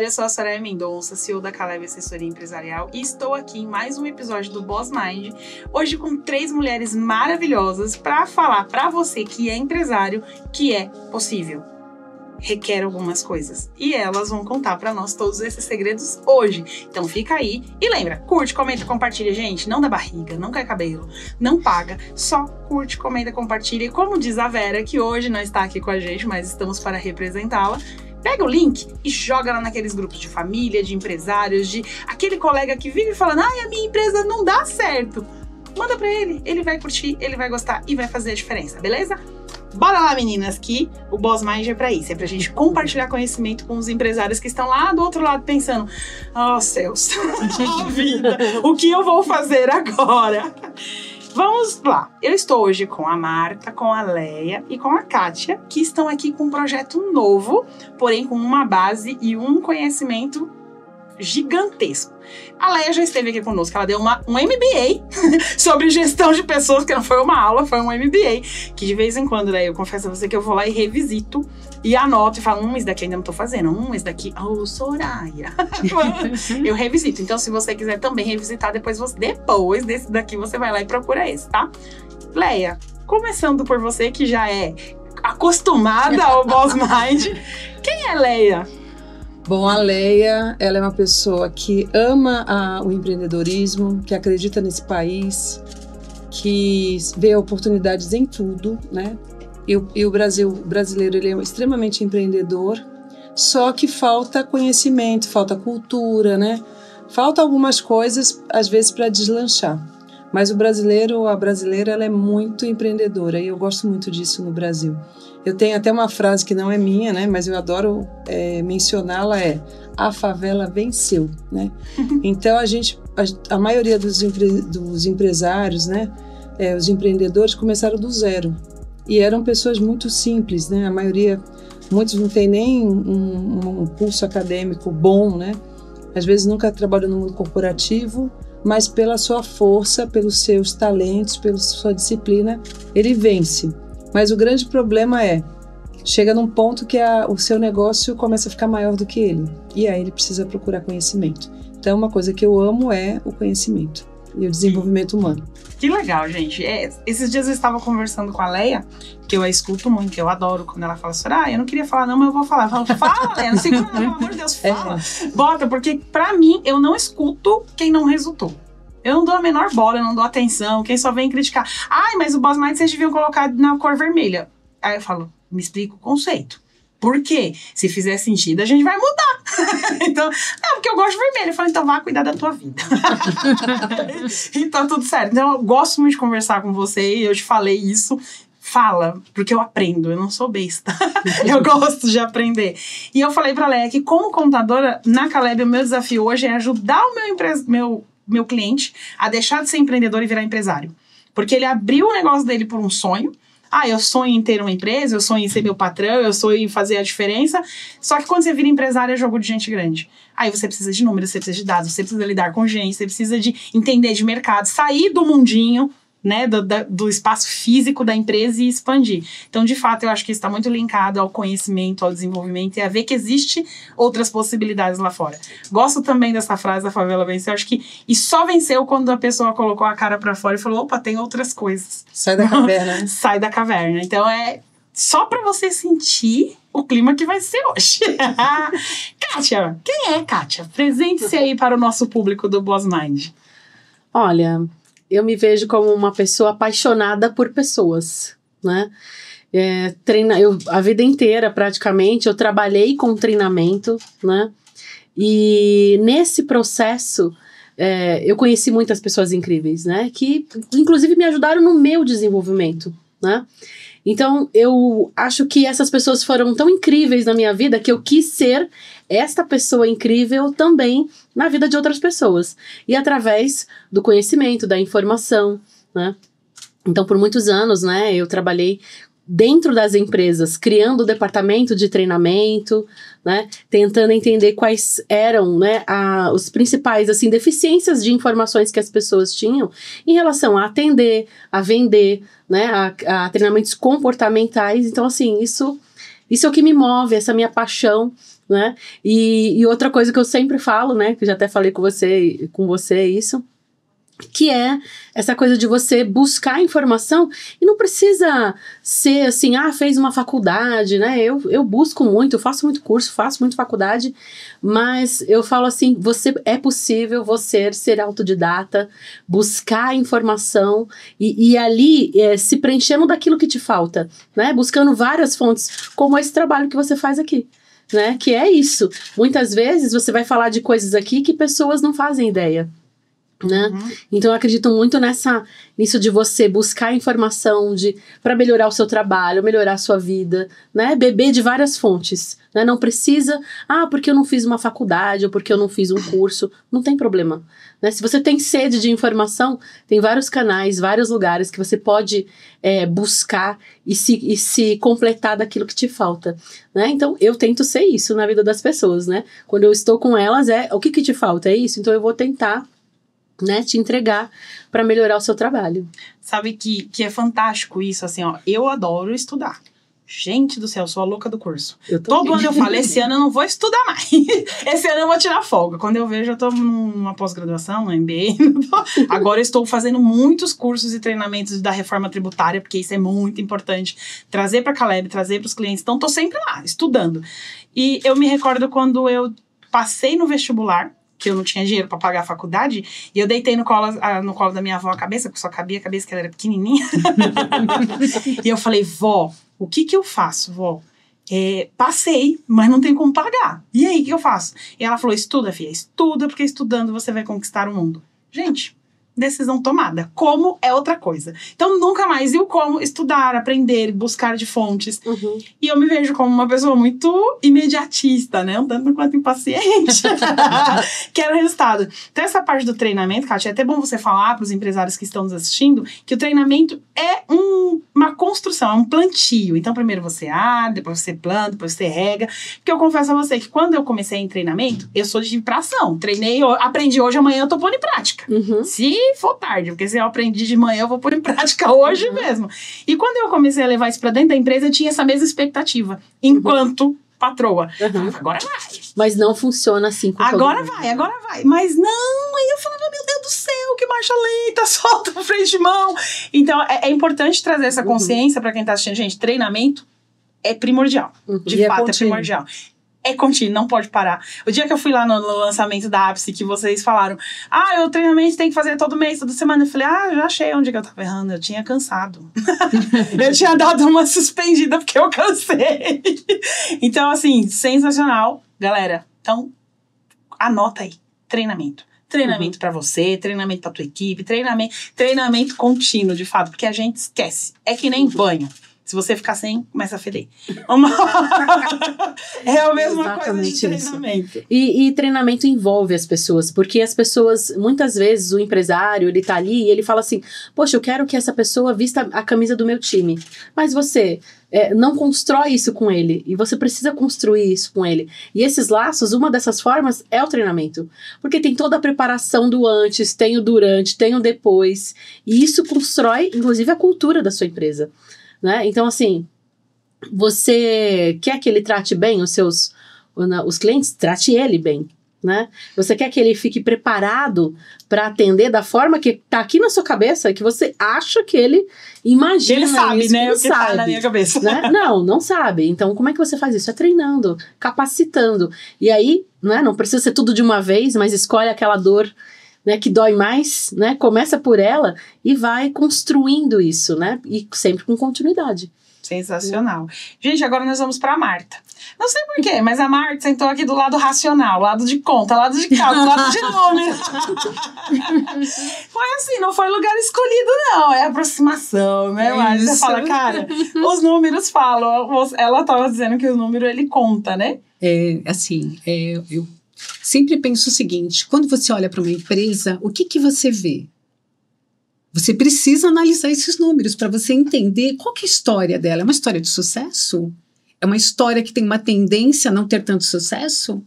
eu sou a Soraya Mendonça, CEO da Caleb Assessoria Empresarial e estou aqui em mais um episódio do Boss Mind, hoje com 3 mulheres maravilhosas para falar para você que é empresário que é possível. Requer algumas coisas e elas vão contar para nós todos esses segredos hoje. Então fica aí e lembra, curte, comenta, compartilha, gente, não dá barriga, não cai cabelo, não paga, só curte, comenta, compartilha. E como diz a Vera, que hoje não está aqui com a gente, mas estamos para representá-la, pega o link e joga lá naqueles grupos de família, de empresários, de aquele colega que vive falando, ai, a minha empresa não dá certo. Manda para ele vai curtir, ele vai gostar e vai fazer a diferença, beleza? Bora lá, meninas, que o Boss Mind é pra isso. É pra gente compartilhar conhecimento com os empresários que estão lá do outro lado pensando, oh, céus, vida, o que eu vou fazer agora? Vamos lá. Eu estou hoje com a Marta, com a Leia e com a Kátia, que estão aqui com um projeto novo, porém com uma base e um conhecimento gigantesco. A Leia já esteve aqui conosco, ela deu um MBA sobre gestão de pessoas, que não foi uma aula, foi um MBA, que de vez em quando, Leia, eu confesso a você que eu vou lá e revisito e anoto e falo, esse daqui ainda não tô fazendo, esse daqui, Soraya. Eu revisito, então se você quiser também revisitar, depois desse daqui você vai lá e procura esse, tá? Leia, começando por você que já é acostumada ao Boss Mind, quem é Leia? Bom, a Leia, ela é uma pessoa que ama o empreendedorismo, que acredita nesse país, que vê oportunidades em tudo, né? E o brasileiro, ele é extremamente empreendedor, só que falta conhecimento, falta cultura, né? Falta algumas coisas, às vezes, para deslanchar. Mas o brasileiro, a brasileira, ela é muito empreendedora e eu gosto muito disso no Brasil. Eu tenho até uma frase que não é minha, né? Mas eu adoro mencioná-la, a favela venceu, né? Então a maioria dos empresários, né? Os empreendedores começaram do zero e eram pessoas muito simples, né? A maioria, muitos não têm nem um curso acadêmico bom, né? Às vezes nunca trabalhou no mundo corporativo, mas pela sua força, pelos seus talentos, pela sua disciplina, ele vence. Mas o grande problema chega num ponto que o seu negócio começa a ficar maior do que ele. E aí ele precisa procurar conhecimento. Então uma coisa que eu amo é o conhecimento e o desenvolvimento humano. Que legal, gente. Esses dias eu estava conversando com a Leia, que eu a escuto muito, que eu adoro quando ela fala assim, eu não queria falar não, mas eu vou falar. Eu falo, fala, Leia, não segura não, pelo amor de Deus, fala. Bota, porque pra mim, eu não escuto quem não resultou. Eu não dou a menor bola, eu não dou atenção, quem só vem criticar. Mas o Boss Mind vocês deviam colocar na cor vermelha. Aí eu falo, me explica o conceito. Por quê? Se fizer sentido, a gente vai mudar. Então, porque eu gosto de vermelho. Eu falo, então vá cuidar da tua vida. E tá tudo certo. Então, eu gosto muito de conversar com você e eu te falei isso. Fala, porque eu aprendo, eu não sou besta. Eu gosto de aprender. E eu falei pra Leia que como contadora, na Caleb, o meu desafio hoje é ajudar o meu cliente a deixar de ser empreendedor e virar empresário. Porque ele abriu o negócio dele por um sonho. Eu sonho em ter uma empresa, eu sonho em ser meu patrão, eu sonho em fazer a diferença. Só que quando você vira empresário, é jogo de gente grande. Aí você precisa de números, você precisa de dados, você precisa lidar com gente, você precisa de entender de mercado, sair do mundinho, né, do espaço físico da empresa e expandir. Então, de fato, eu acho que isso está muito linkado ao conhecimento, ao desenvolvimento e a ver que existe outras possibilidades lá fora. Gosto também dessa frase da favela venceu, acho que e só venceu quando a pessoa colocou a cara para fora e falou, opa, tem outras coisas. Sai da caverna. Sai da caverna. Então, só para você sentir o clima que vai ser hoje. Kátia, quem é Kátia? Presente-se aí para o nosso público do Boss Mind. Olha, eu me vejo como uma pessoa apaixonada por pessoas, né? A vida inteira, praticamente, eu trabalhei com treinamento, né? E nesse processo, eu conheci muitas pessoas incríveis, né? Que, inclusive, me ajudaram no meu desenvolvimento, né? Então, eu acho que essas pessoas foram tão incríveis na minha vida que eu quis ser esta pessoa incrível também na vida de outras pessoas. E através do conhecimento, da informação, né? Então, por muitos anos, né, eu trabalhei dentro das empresas, criando o departamento de treinamento, né, tentando entender quais eram, né, os principais, assim, deficiências de informações que as pessoas tinham em relação a atender, a vender, né, a treinamentos comportamentais. Então, assim, isso é o que me move, essa minha paixão né? E outra coisa que eu sempre falo, né, que eu já até falei com você isso, que é essa coisa de você buscar informação e não precisa ser assim, fez uma faculdade, né? Eu busco muito, eu faço muito curso, faço muito faculdade, mas eu falo assim, é possível você ser autodidata, buscar informação e ali se preenchendo daquilo que te falta, né? Buscando várias fontes, como esse trabalho que você faz aqui. Né? Que é isso. Muitas vezes você vai falar de coisas aqui que pessoas não fazem ideia. Né? Então eu acredito muito nisso de você buscar informação para melhorar o seu trabalho, melhorar a sua vida, né? Beber de várias fontes, né? Não precisa, porque eu não fiz uma faculdade ou porque eu não fiz um curso, não tem problema, né? Se você tem sede de informação, tem vários canais, vários lugares que você pode buscar e se completar daquilo que te falta, né? Então eu tento ser isso na vida das pessoas, né? Quando eu estou com elas, o que te falta? É isso, então eu vou tentar, né, te entregar para melhorar o seu trabalho. Sabe que é fantástico isso, assim, ó, eu adoro estudar. Gente do céu, sou a louca do curso. Todo ano eu falo, esse ano eu não vou estudar mais. Esse ano eu vou tirar folga. Quando eu vejo, eu tô numa pós-graduação, no MBA. Agora eu estou fazendo muitos cursos e treinamentos da reforma tributária, porque isso é muito importante. Trazer para a Caleb, trazer para os clientes. Então, tô sempre lá, estudando. E eu me recordo quando eu passei no vestibular, que eu não tinha dinheiro para pagar a faculdade, e eu deitei no colo da minha avó a cabeça, porque só cabia a cabeça, que ela era pequenininha. E eu falei, vó, o que eu faço, vó? Passei, mas não tem como pagar. E aí, o que eu faço? E ela falou, estuda, filha, estuda, porque estudando você vai conquistar o mundo. Gente, decisão tomada. Como é outra coisa. Então, nunca mais. E o como? Estudar, aprender, buscar de fontes. E eu me vejo como uma pessoa muito imediatista, né? Um tanto quanto impaciente. Quero resultado. Então, essa parte do treinamento, Kátia, é até bom você falar para os empresários que estão nos assistindo que o treinamento é uma construção, é um plantio. Então, primeiro você abre, depois você planta, depois você rega. Porque eu confesso a você que quando eu comecei em treinamento, eu sou de pra ação. Treinei, aprendi hoje, amanhã eu tô pondo em prática. Se for tarde, porque se eu aprendi de manhã, eu vou pôr em prática hoje mesmo. E quando eu comecei a levar isso pra dentro da empresa, eu tinha essa mesma expectativa, enquanto patroa. Agora vai. Mas não funciona assim com agora vai. Mas não, aí eu falava, meu Deus do céu, que marcha lenta, solta o freio de mão. Então, é importante trazer essa consciência pra quem tá assistindo. Gente, treinamento é primordial. De fato, é primordial. É contínuo, não pode parar. O dia que eu fui lá no lançamento da Ápice, que vocês falaram, o treinamento tem que fazer todo mês, toda semana. Eu falei, já achei onde que eu tava errando. Eu tinha cansado. Eu tinha dado uma suspendida porque eu cansei. Então, assim, sensacional. Galera, então, anota aí. Treinamento. Treinamento pra você, treinamento pra tua equipe, treinamento contínuo, de fato, porque a gente esquece. É que nem banho. Se você ficar sem, começa a feder. É a mesma Exatamente coisa de treinamento. E treinamento envolve as pessoas, porque as pessoas, muitas vezes, o empresário, ele tá ali e ele fala assim, poxa, eu quero que essa pessoa vista a camisa do meu time. Mas você não constrói isso com ele, e você precisa construir isso com ele. E esses laços, uma dessas formas é o treinamento. Porque tem toda a preparação do antes, tem o durante, tem o depois. E isso constrói, inclusive, a cultura da sua empresa. Né? Então, assim, você quer que ele trate bem os clientes? Trate ele bem, né? Você quer que ele fique preparado para atender da forma que tá aqui na sua cabeça, que você acha que ele imagina. Ele sabe, isso, né? O que tá na minha cabeça. Né? Não sabe. Então, como é que você faz isso? É treinando, capacitando. E aí, né, não precisa ser tudo de uma vez, mas escolhe aquela dor, né, que dói mais, né, começa por ela e vai construindo isso, né, e sempre com continuidade. Sensacional. Gente, agora nós vamos pra Marta. Não sei porquê, mas a Marta sentou aqui do lado racional, lado de conta, lado de cálculo, lado de número. Foi assim, não foi lugar escolhido, não. É aproximação, né, Marta? Você fala, cara, os números falam. Ela tava dizendo que o número, ele conta, né? Eu sempre penso o seguinte, quando você olha para uma empresa, o que você vê? Você precisa analisar esses números para você entender qual que é a história dela. É uma história de sucesso? É uma história que tem uma tendência a não ter tanto sucesso?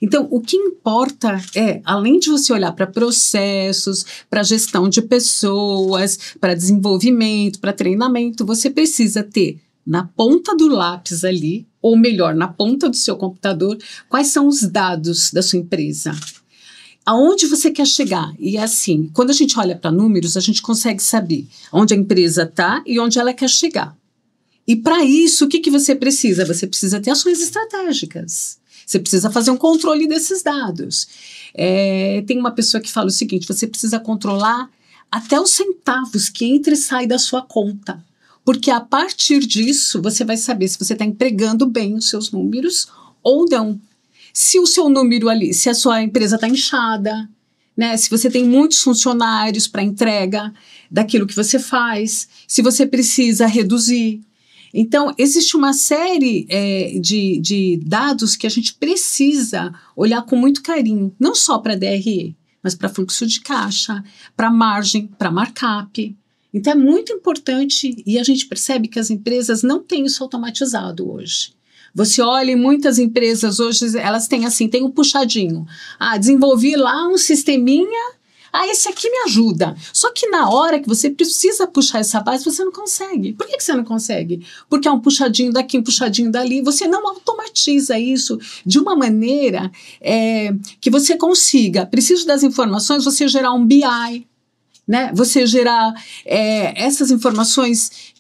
Então, o que importa além de você olhar para processos, para gestão de pessoas, para desenvolvimento, para treinamento, você precisa ter na ponta do lápis ali ou melhor, na ponta do seu computador, quais são os dados da sua empresa. Aonde você quer chegar? E assim, quando a gente olha para números, a gente consegue saber onde a empresa está e onde ela quer chegar. E para isso, o que você precisa? Você precisa ter ações estratégicas. Você precisa fazer um controle desses dados. Tem uma pessoa que fala o seguinte, você precisa controlar até os centavos que entra e sai da sua conta. Porque a partir disso, você vai saber se você está empregando bem os seus números ou não. Se o seu número ali, se a sua empresa está inchada, né? Se você tem muitos funcionários para entrega daquilo que você faz, se você precisa reduzir. Então, existe uma série de dados que a gente precisa olhar com muito carinho, não só para DRE, mas para fluxo de caixa, para margem, para markup. Então, é muito importante e a gente percebe que as empresas não têm isso automatizado hoje. Você olha em muitas empresas hoje, elas têm assim, tem um puxadinho. Desenvolvi lá um sisteminha, esse aqui me ajuda. Só que na hora que você precisa puxar essa base, você não consegue. Por que você não consegue? Porque é um puxadinho daqui, um puxadinho dali. Você não automatiza isso de uma maneira que você consiga. Preciso das informações, você gerar um BI, né? Você gerar essas informações,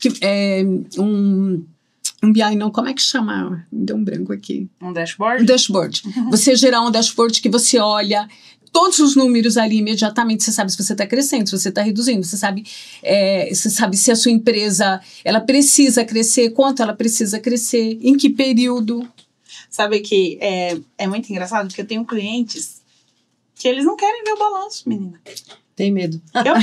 um BI não, como é que chama? Me deu um branco aqui. Um dashboard? Um dashboard. Você gerar um dashboard que você olha todos os números ali imediatamente, você sabe se você está crescendo, se você está reduzindo, você sabe se a sua empresa ela precisa crescer, quanto ela precisa crescer, em que período. Sabe que é muito engraçado, porque eu tenho clientes que eles não querem ver o balanço, menina. Tem medo. Eu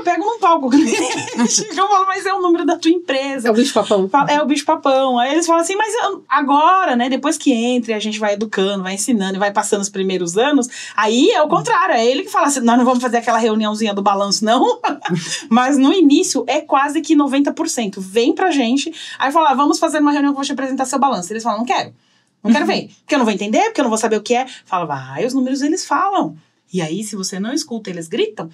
pego num palco. Eu falo, mas é o número da tua empresa. É o bicho-papão. É o bicho-papão. Aí eles falam assim, mas agora, né, depois que entra, a gente vai educando, vai ensinando e vai passando os primeiros anos, aí é o contrário, é ele que fala assim, nós não vamos fazer aquela reuniãozinha do balanço, não. Mas no início é quase que 90%. Vem pra gente, aí fala, vamos fazer uma reunião que eu vou te apresentar seu balanço. Eles falam, não quero ver, porque eu não vou entender, porque eu não vou saber o que é. Fala, vai, os números eles falam. E aí, se você não escuta, eles gritam,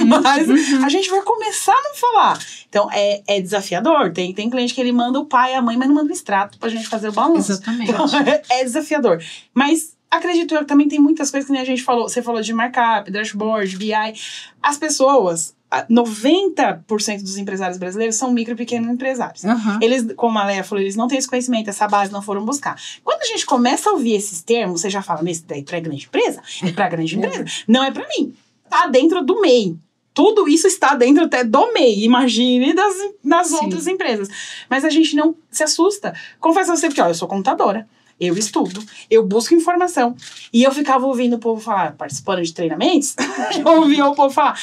mas a gente vai começar a não falar. Então, é desafiador. Tem cliente que ele manda o pai e a mãe, mas não manda o extrato pra gente fazer o balanço. Exatamente. Então, é desafiador. Mas, acredito eu que também tem muitas coisas que nem a gente falou. Você falou de markup, dashboard, BI. As pessoas, 90% dos empresários brasileiros são micro e pequenos empresários. Uhum. Eles, como a Leia falou, eles não têm esse conhecimento, essa base, não foram buscar. Quando a gente começa a ouvir esses termos, você já fala, mas isso daí é pra grande empresa? É pra grande empresa? Não é pra mim. Tá dentro do MEI. Tudo isso está dentro até do MEI. Imagine das outras empresas. Mas a gente não se assusta. Confesso a você que, eu sou contadora. Eu estudo, eu busco informação. E eu ficava ouvindo o povo falar, participando de treinamentos, eu ouvia o povo falar,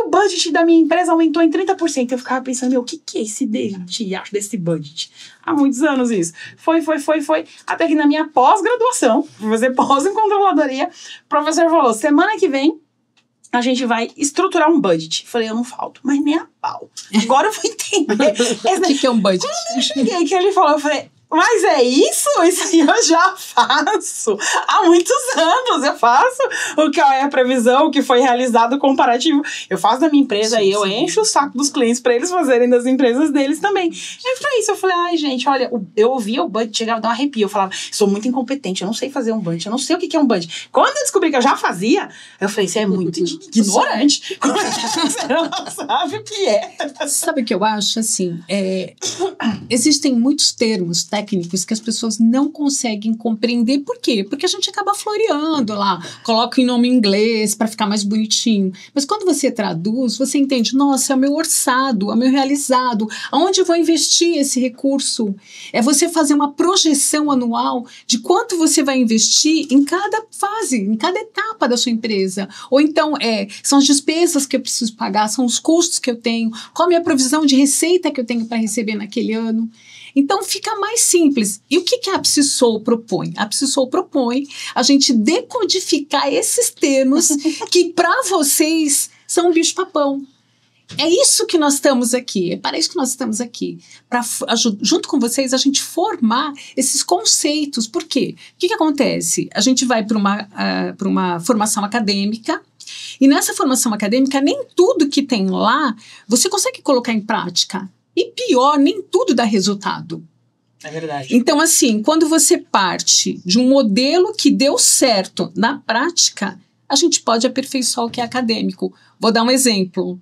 o budget da minha empresa aumentou em 30%. Eu ficava pensando, o que é esse diacho desse budget? Há muitos anos isso. Foi. Até que na minha pós-graduação, vou fazer pós em controladoria, o professor falou, semana que vem, a gente vai estruturar um budget. Falei, eu não falto, mas nem a pau. Agora eu vou entender. O que é um budget? Quando eu cheguei que ele falou, eu falei, mas é isso? Isso aí eu já faço. Há muitos anos eu faço o que é a previsão, o que foi realizado comparativo. Eu faço da minha empresa e eu encho o saco dos clientes para eles fazerem das empresas deles também. E foi isso. Eu falei, gente, olha, eu ouvia o budget, chegava a dar um arrepio. Eu falava, sou muito incompetente, eu não sei fazer um budget, eu não sei o que é um budget. Quando eu descobri que eu já fazia, eu falei, você é muito ignorante. Como é que você não sabe o que é? Sabe o que eu acho? Assim, existem muitos termos técnicos que as pessoas não conseguem compreender. Por quê? Porque a gente acaba floreando lá, coloca em nome em inglês para ficar mais bonitinho. Mas quando você traduz, você entende, nossa, é o meu orçado, é o meu realizado, aonde eu vou investir esse recurso? É você fazer uma projeção anual de quanto você vai investir em cada fase, em cada etapa da sua empresa. Ou então, são as despesas que eu preciso pagar, são os custos que eu tenho, qual a minha provisão de receita que eu tenho para receber naquele ano. Então, fica mais simples. E o que a PsiSol propõe? A PsiSol propõe a gente decodificar esses termos que, para vocês, são um bicho-papão. É isso que nós estamos aqui, é para isso que nós estamos aqui. Para, junto com vocês, a gente formar esses conceitos. Por quê? O que acontece? A gente vai para uma formação acadêmica, e nessa formação acadêmica, nem tudo que tem lá, você consegue colocar em prática. E pior, nem tudo dá resultado. É verdade. Então, assim, quando você parte de um modelo que deu certo na prática, a gente pode aperfeiçoar o que é acadêmico. Vou dar um exemplo.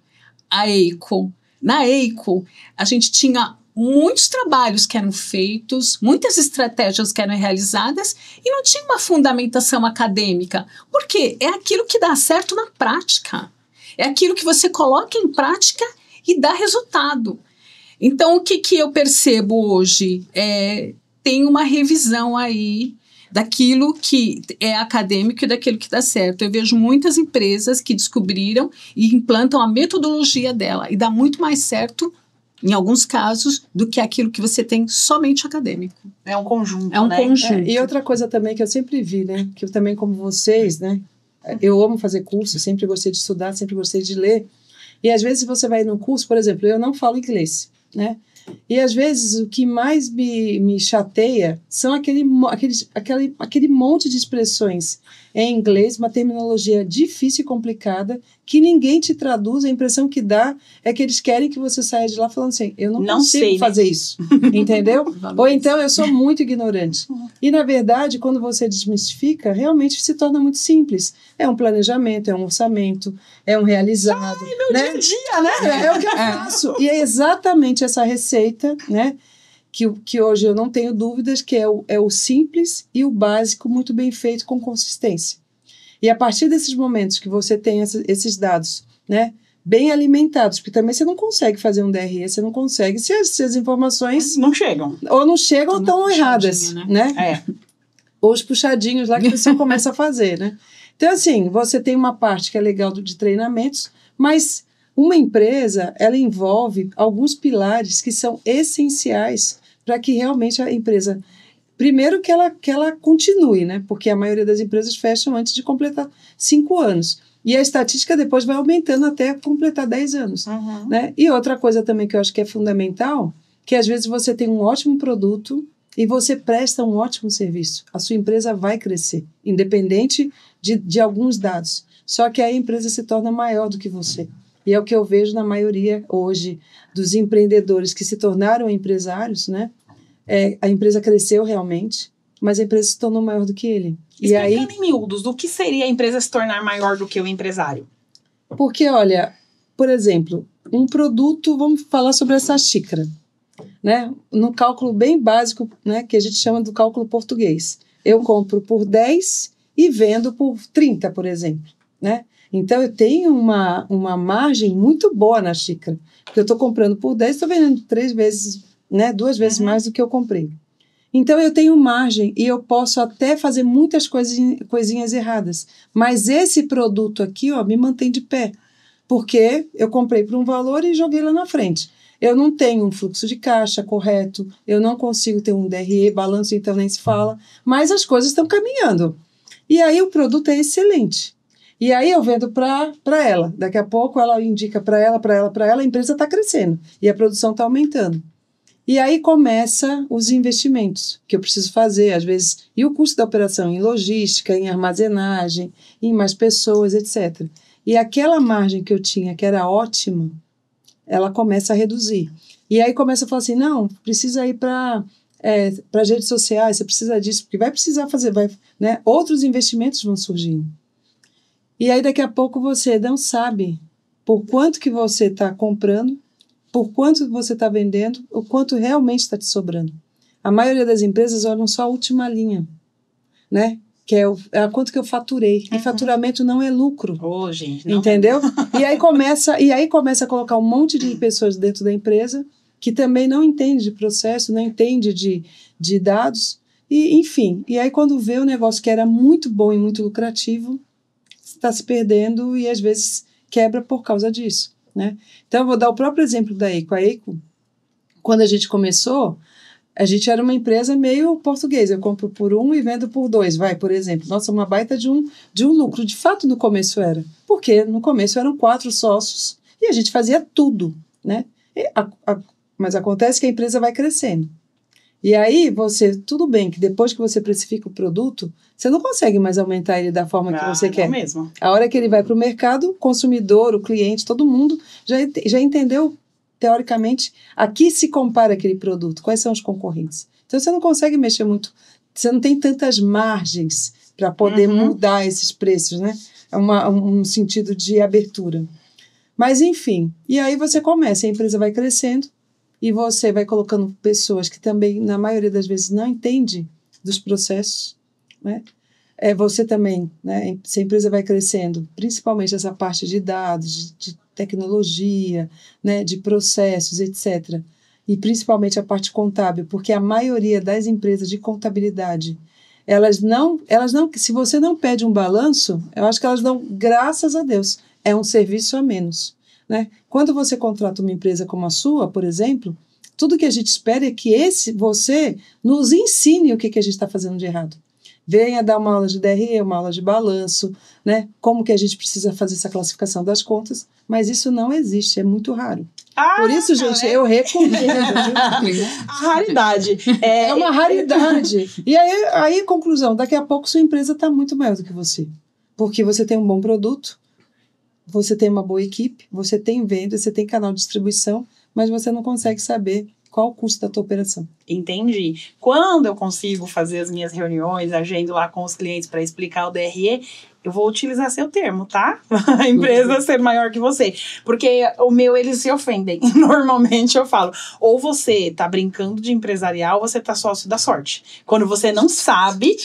A EICO. Na EICO, a gente tinha muitos trabalhos que eram feitos, muitas estratégias que eram realizadas e não tinha uma fundamentação acadêmica. Por quê? É aquilo que dá certo na prática. É aquilo que você coloca em prática e dá resultado. Então, o que eu percebo hoje? Tem uma revisão aí daquilo que é acadêmico e daquilo que dá certo. Eu vejo muitas empresas que descobriram e implantam a metodologia dela e dá muito mais certo, em alguns casos, do que aquilo que você tem somente acadêmico. É um conjunto, É um conjunto. E outra coisa também que eu sempre vi, né? Que eu também, como vocês, né? Eu amo fazer curso, sempre gostei de estudar, sempre gostei de ler. E às vezes você vai num curso, por exemplo, eu não falo inglês, né? E às vezes o que mais me chateia são aquele monte de expressões em inglês, uma terminologia difícil e complicada, que ninguém te traduz. A impressão que dá é que eles querem que você saia de lá falando assim, eu não consigo sei, fazer né? isso, entendeu? Ou então eu sou muito ignorante. E na verdade, quando você desmistifica, realmente se torna muito simples. É um planejamento, é um orçamento, é um realizado. Meu né? dia, né? É o que eu faço. E é exatamente essa receita, né? Que hoje eu não tenho dúvidas, que é o simples e o básico muito bem feito com consistência. E a partir desses momentos que você tem esses dados, né, bem alimentados, porque também você não consegue fazer um DRE, você não consegue se as informações Não chegam. ou não chegam ou estão erradas, né? Ou os puxadinhos lá que a pessoa começa a fazer, né? Então, assim, você tem uma parte que é legal de treinamentos, mas uma empresa, ela envolve alguns pilares que são essenciais para que realmente a empresa, primeiro que ela continue, né? Porque a maioria das empresas fecham antes de completar 5 anos. E a estatística depois vai aumentando até completar 10 anos. Né? E outra coisa também que eu acho que é fundamental, que às vezes você tem um ótimo produto e você presta um ótimo serviço. A sua empresa vai crescer, independente de alguns dados. Só que aí a empresa se torna maior do que você. E é o que eu vejo na maioria hoje dos empreendedores que se tornaram empresários, né? A empresa cresceu realmente, mas a empresa se tornou maior do que ele. Explicando em miúdos, do que seria a empresa se tornar maior do que o empresário? Porque, olha, por exemplo, um produto, vamos falar sobre essa xícara, né? No cálculo bem básico, né, que a gente chama do cálculo português. Eu compro por 10 e vendo por 30, por exemplo, né? Então, eu tenho uma margem muito boa na xícara. Porque eu estou comprando por 10, estou vendendo 3 vezes, né, 2 vezes mais do que eu comprei. Então, eu tenho margem e eu posso até fazer muitas coisinhas erradas. Mas esse produto aqui, ó, me mantém de pé. Porque eu comprei por um valor e joguei lá na frente. Eu não tenho um fluxo de caixa correto, eu não consigo ter um DRE, balanço, então nem se fala. Mas as coisas estão caminhando. E aí, o produto é excelente. E aí eu vendo para ela. Daqui a pouco ela indica para ela, a empresa está crescendo e a produção está aumentando. E aí começa os investimentos que eu preciso fazer, às vezes, e o custo da operação em logística, em armazenagem, em mais pessoas, etc. E aquela margem que eu tinha, que era ótima, ela começa a reduzir. E aí começa a falar assim, não, precisa ir para as redes sociais, você precisa disso, porque vai precisar fazer, né? Outros investimentos vão surgindo. E aí, daqui a pouco, você não sabe por quanto que você está comprando, por quanto você está vendendo, o quanto realmente está te sobrando. A maioria das empresas olham só a última linha, né? Que é quanto que eu faturei. E faturamento não é lucro. Gente, não. Entendeu? E aí começa a colocar um monte de pessoas dentro da empresa que também não entende de processo, não entende de dados. E, enfim, e aí quando vê o negócio que era muito bom e muito lucrativo, está se perdendo e às vezes quebra por causa disso, né? Então eu vou dar o próprio exemplo da EICO. A EICO, quando a gente começou, a gente era uma empresa meio portuguesa. Eu compro por 1 e vendo por 2, por exemplo. Nossa, uma baita de um lucro. De fato, no começo era. Porque no começo eram 4 sócios e a gente fazia tudo, né? Mas acontece que a empresa vai crescendo. E aí, tudo bem que depois que você precifica o produto, você não consegue mais aumentar ele da forma que você quer. Mesmo. A hora que ele vai para o mercado, o consumidor, o cliente, todo mundo já entendeu, teoricamente, a que se compara aquele produto, quais são os concorrentes. Então, você não consegue mexer muito, você não tem tantas margens para poder mudar esses preços, né? É um sentido de abertura. Mas, enfim, e aí você começa, a empresa vai crescendo e você vai colocando pessoas que também, na maioria das vezes, não entendem dos processos, né? Você também, né? Se a empresa vai crescendo, principalmente essa parte de dados, de tecnologia, né? De processos, etc. E principalmente a parte contábil, porque a maioria das empresas de contabilidade, elas não, se você não pede um balanço, eu acho que elas dão graças a Deus. É um serviço a menos, né? Quando você contrata uma empresa como a sua, por exemplo, tudo que a gente espera é que você nos ensine o que a gente está fazendo de errado. Venha dar uma aula de DRE, uma aula de balanço, né? Como que a gente precisa fazer essa classificação das contas, mas isso não existe, é muito raro. Por isso, gente, eu recomendo. A raridade. É uma raridade. E aí, conclusão, daqui a pouco sua empresa está muito maior do que você. Porque você tem um bom produto, você tem uma boa equipe, você tem venda, você tem canal de distribuição, mas você não consegue saber qual o custo da tua operação. Entendi. Quando eu consigo fazer as minhas reuniões, agendo lá com os clientes para explicar o DRE, eu vou utilizar seu termo, tá? A empresa ser maior que você. Porque o meu, eles se ofendem. Normalmente eu falo, ou você tá brincando de empresarial, ou você tá sócio da sorte. Quando você não sabe,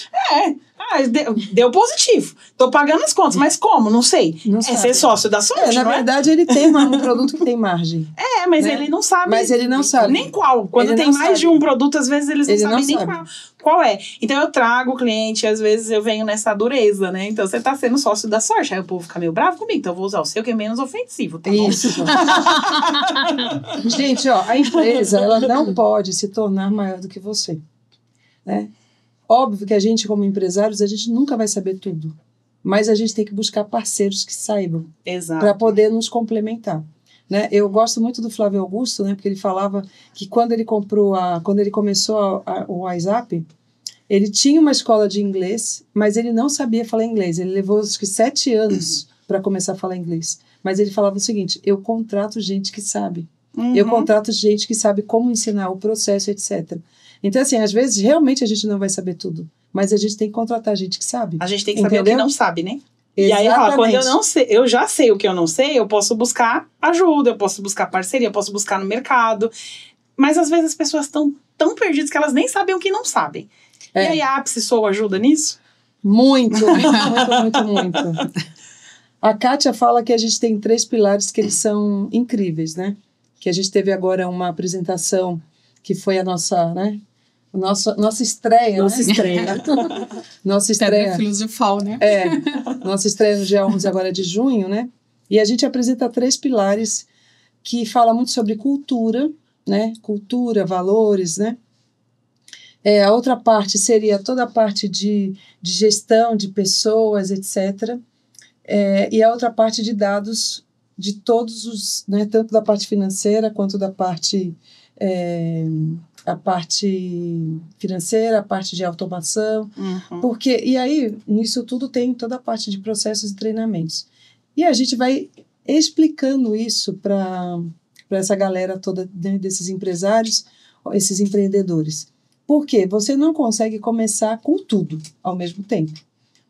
deu positivo. Tô pagando as contas, mas como? Não sei. Não sabe. Ser sócio da sorte, na verdade, ele tem um produto que tem margem. Mas né? ele não sabe. Mas ele não sabe. Nem qual. Quando ele tem mais de um produto, às vezes eles não sabem nem qual é. Então eu trago o cliente, às vezes eu venho nessa dureza, né? Então você tá sendo sócio da sorte. Aí o povo fica meio bravo comigo, então eu vou usar o seu que é menos ofensivo, tá bom? Isso. Gente, a empresa, ela não pode se tornar maior do que você, né? Óbvio que a gente, como empresários, a gente nunca vai saber tudo. Mas a gente tem que buscar parceiros que saibam. Exato. Para poder nos complementar. Né? Eu gosto muito do Flávio Augusto, né? Porque ele falava que quando ele começou o WhatsApp, ele tinha uma escola de inglês, mas ele não sabia falar inglês. Ele levou, acho que 7 anos para começar a falar inglês. Mas ele falava o seguinte, eu contrato gente que sabe. Eu contrato gente que sabe como ensinar o processo, etc. Então, assim, às vezes, realmente a gente não vai saber tudo. Mas a gente tem que contratar gente que sabe. A gente tem que saber o que não sabe, né? Exatamente. E aí, eu falo, quando eu não sei, eu já sei o que eu não sei, eu posso buscar ajuda, eu posso buscar parceria, eu posso buscar no mercado. Mas, às vezes, as pessoas estão tão perdidas que elas nem sabem o que não sabem. E aí, a Ápice Sou ajuda nisso? Muito. A Kátia fala que a gente tem 3 pilares que eles são incríveis, né? Que a gente teve agora uma apresentação que foi a nossa, né? Nossa estreia, Nossa estreia. Nossa estreia. Pedra filosofal, né? Nossa estreia no dia 11 agora de junho, né? E a gente apresenta 3 pilares que falam muito sobre cultura, né? Cultura, valores, né? A outra parte seria toda a parte de gestão de pessoas, etc. E a outra parte de dados de todos os, né? Tanto da parte financeira quanto da parte... a parte financeira, a parte de automação, porque, e aí, nisso tudo tem toda a parte de processos e treinamentos. E a gente vai explicando isso para essa galera toda, né, desses empresários, esses empreendedores. Por quê? Você não consegue começar com tudo ao mesmo tempo,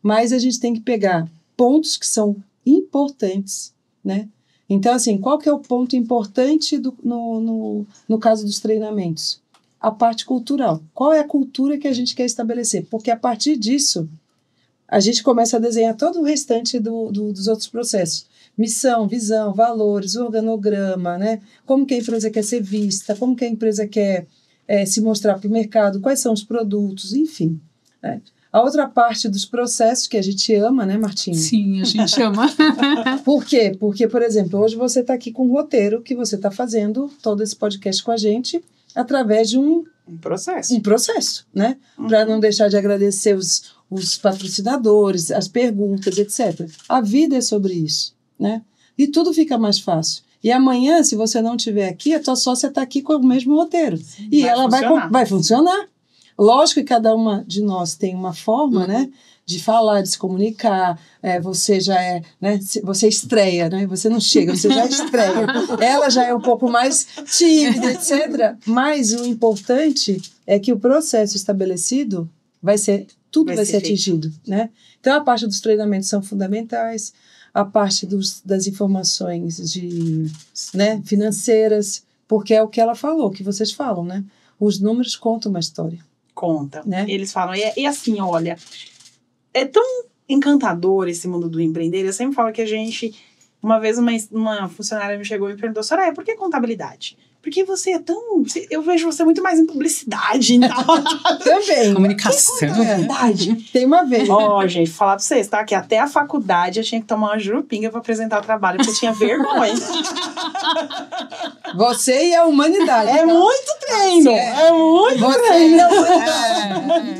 mas a gente tem que pegar pontos que são importantes, né? Então, assim, qual que é o ponto importante no caso dos treinamentos? A parte cultural. Qual é a cultura que a gente quer estabelecer? Porque a partir disso, a gente começa a desenhar todo o restante dos outros processos. Missão, visão, valores, organograma, né? Como que a empresa quer ser vista, como que a empresa quer se mostrar para o mercado, quais são os produtos, enfim. Né? A outra parte dos processos que a gente ama, né, Martinha? Sim, a gente ama. Por quê? Porque, por exemplo, hoje você está aqui com um roteiro que você está fazendo todo esse podcast com a gente através de um processo. Um processo, né? Para não deixar de agradecer os patrocinadores, as perguntas, etc. A vida é sobre isso, né? E tudo fica mais fácil. E amanhã, se você não estiver aqui, a tua sócia está aqui com o mesmo roteiro. E ela vai funcionar. Lógico que cada uma de nós tem uma forma, né, de falar, de se comunicar, você já é, né? Você estreia, né? Você não chega, você já estreia. Ela já é um pouco mais tímida, etc. Mas o importante é que o processo estabelecido tudo vai ser atingido, né? Então, a parte dos treinamentos são fundamentais, a parte das informações né, financeiras, porque é o que ela falou, que vocês falam, né? Os números contam uma história. Conta, né? Eles falam, e assim, olha, é tão encantador esse mundo do empreender. Eu sempre falo que uma vez uma funcionária me chegou e me perguntou, Soraya, por que contabilidade? Porque você é tão... Eu vejo você muito mais em publicidade e tal. Também. Comunicação. Contabilidade. Tem uma vez. Gente, falar pra vocês, tá? Que até a faculdade eu tinha que tomar uma jurupinga pra apresentar o trabalho, porque eu tinha vergonha. Você e a humanidade. É muito treino. É muito treino.